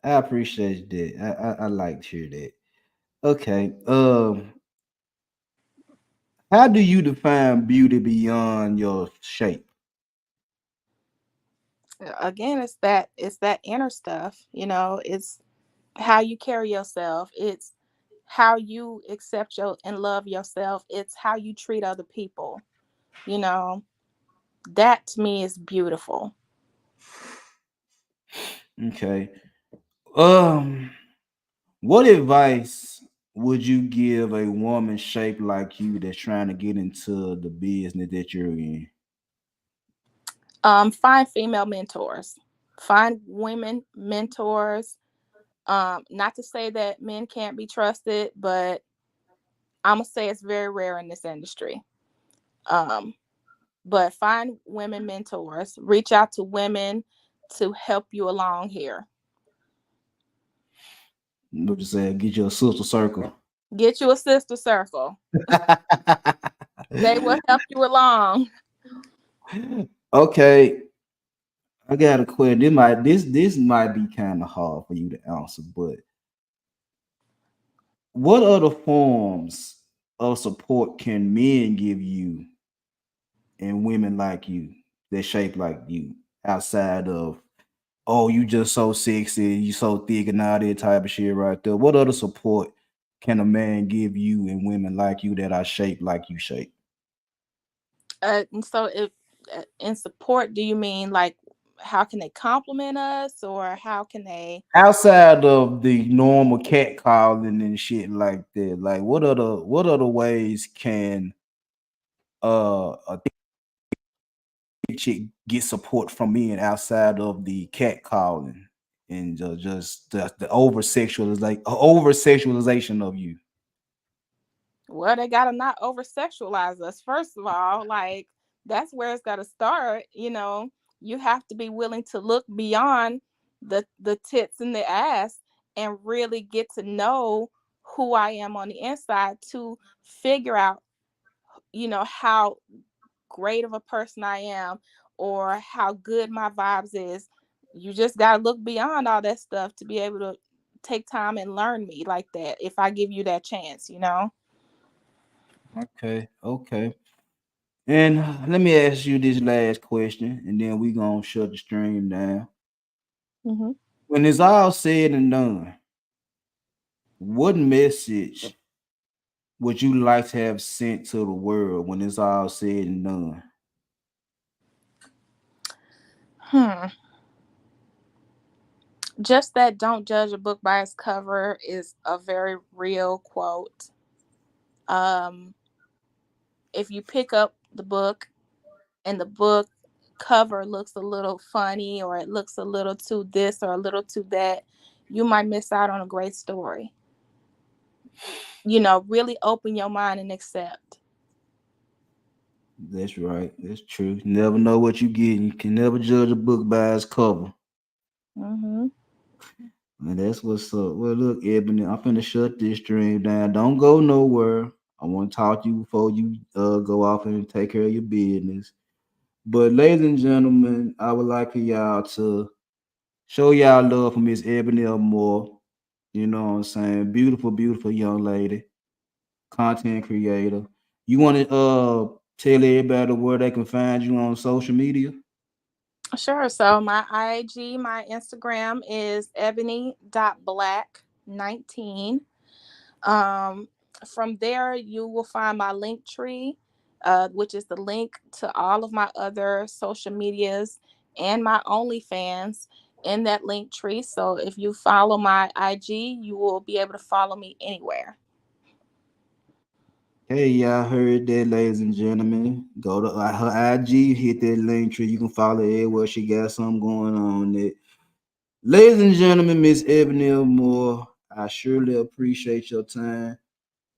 I appreciate that. I like to hear that. Okay. How do you define beauty beyond your shape? Again, it's that inner stuff, it's how you carry yourself. It's how you accept and love yourself. It's how you treat other people. You know, that to me is beautiful. Okay. Um, What advice would you give a woman shaped like you that's trying to get into the business that you're in? Find female mentors. Find women mentors. Not to say that men can't be trusted, but I'm gonna say it's very rare in this industry. Um, but find women mentors. Reach out to women to help you along here. What you say? Get you a sister circle. Get you a sister circle. They will help you along. Okay, I got a question. This might be kind of hard for you to answer, but what other forms of support can men give you and women like you that shape like you outside of, oh, you just so sexy, you so thick and all that type of shit right there? What other support can a man give you and women like you that are shaped like you shape? And so, if in support, do you mean like how can they compliment us, or how can they? Outside of the normal cat calling and shit like that, like what other ways can a chick get support from men outside of the cat calling and just the over sexualization of you? Well, they gotta not over sexualize us. First of all, like that's where it's gotta start. You have to be willing to look beyond the tits and the ass and really get to know who I am on the inside to figure out, how great of a person I am or how good my vibes is. You just gotta look beyond all that stuff to be able to take time and learn me like that if I give you that chance. Okay, okay. And let me ask you this last question, and then we gonna shut the stream down. Hmm. When it's all said and done, what message would you like to have sent to the world when it's all said and done? Hmm. Just that don't judge a book by its cover is a very real quote. Um, if you pick up the book and the book cover looks a little funny or it looks a little too this or a little too that, you might miss out on a great story. Really open your mind and accept. That's right. That's true. You never know what you get. You can never judge a book by its cover. Hmm. And that's what's up. Well, look, Ebony, I'm finna shut this stream down. Don't go nowhere. I want to talk to you before you go off and take care of your business. But ladies and gentlemen, I would like for y'all to show y'all love for Miss Ebony Amore. You know what I'm saying? Beautiful, beautiful young lady, content creator. You want to tell everybody where they can find you on social media? Sure. So my IG, my Instagram is ebony.black19. Um, from there, you will find my link tree, which is the link to all of my other social medias and my OnlyFans in that link tree. So if you follow my IG, you will be able to follow me anywhere. Hey, y'all heard that, ladies and gentlemen. Go to her IG, hit that link tree. You can follow her where she got something going on. It. Ladies and gentlemen, Miss Ebony Moore, I surely appreciate your time.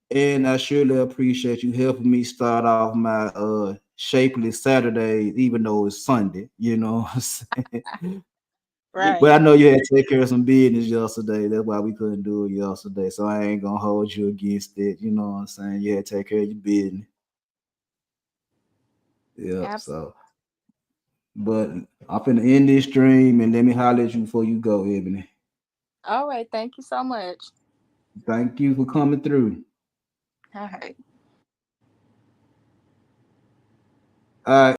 And I surely appreciate you helping me start off my shapely Saturday, even though it's Sunday, you know what I'm saying? But Right. I know you had to take care of some business yesterday. That's why we couldn't do it yesterday. So I ain't gonna hold you against it. You know what I'm saying? You had to take care of your business. Yeah. Absolutely. So, but I'm finna end this stream and let me holler at you before you go, Ebony. All right. Thank you so much. Thank you for coming through. All right. All right.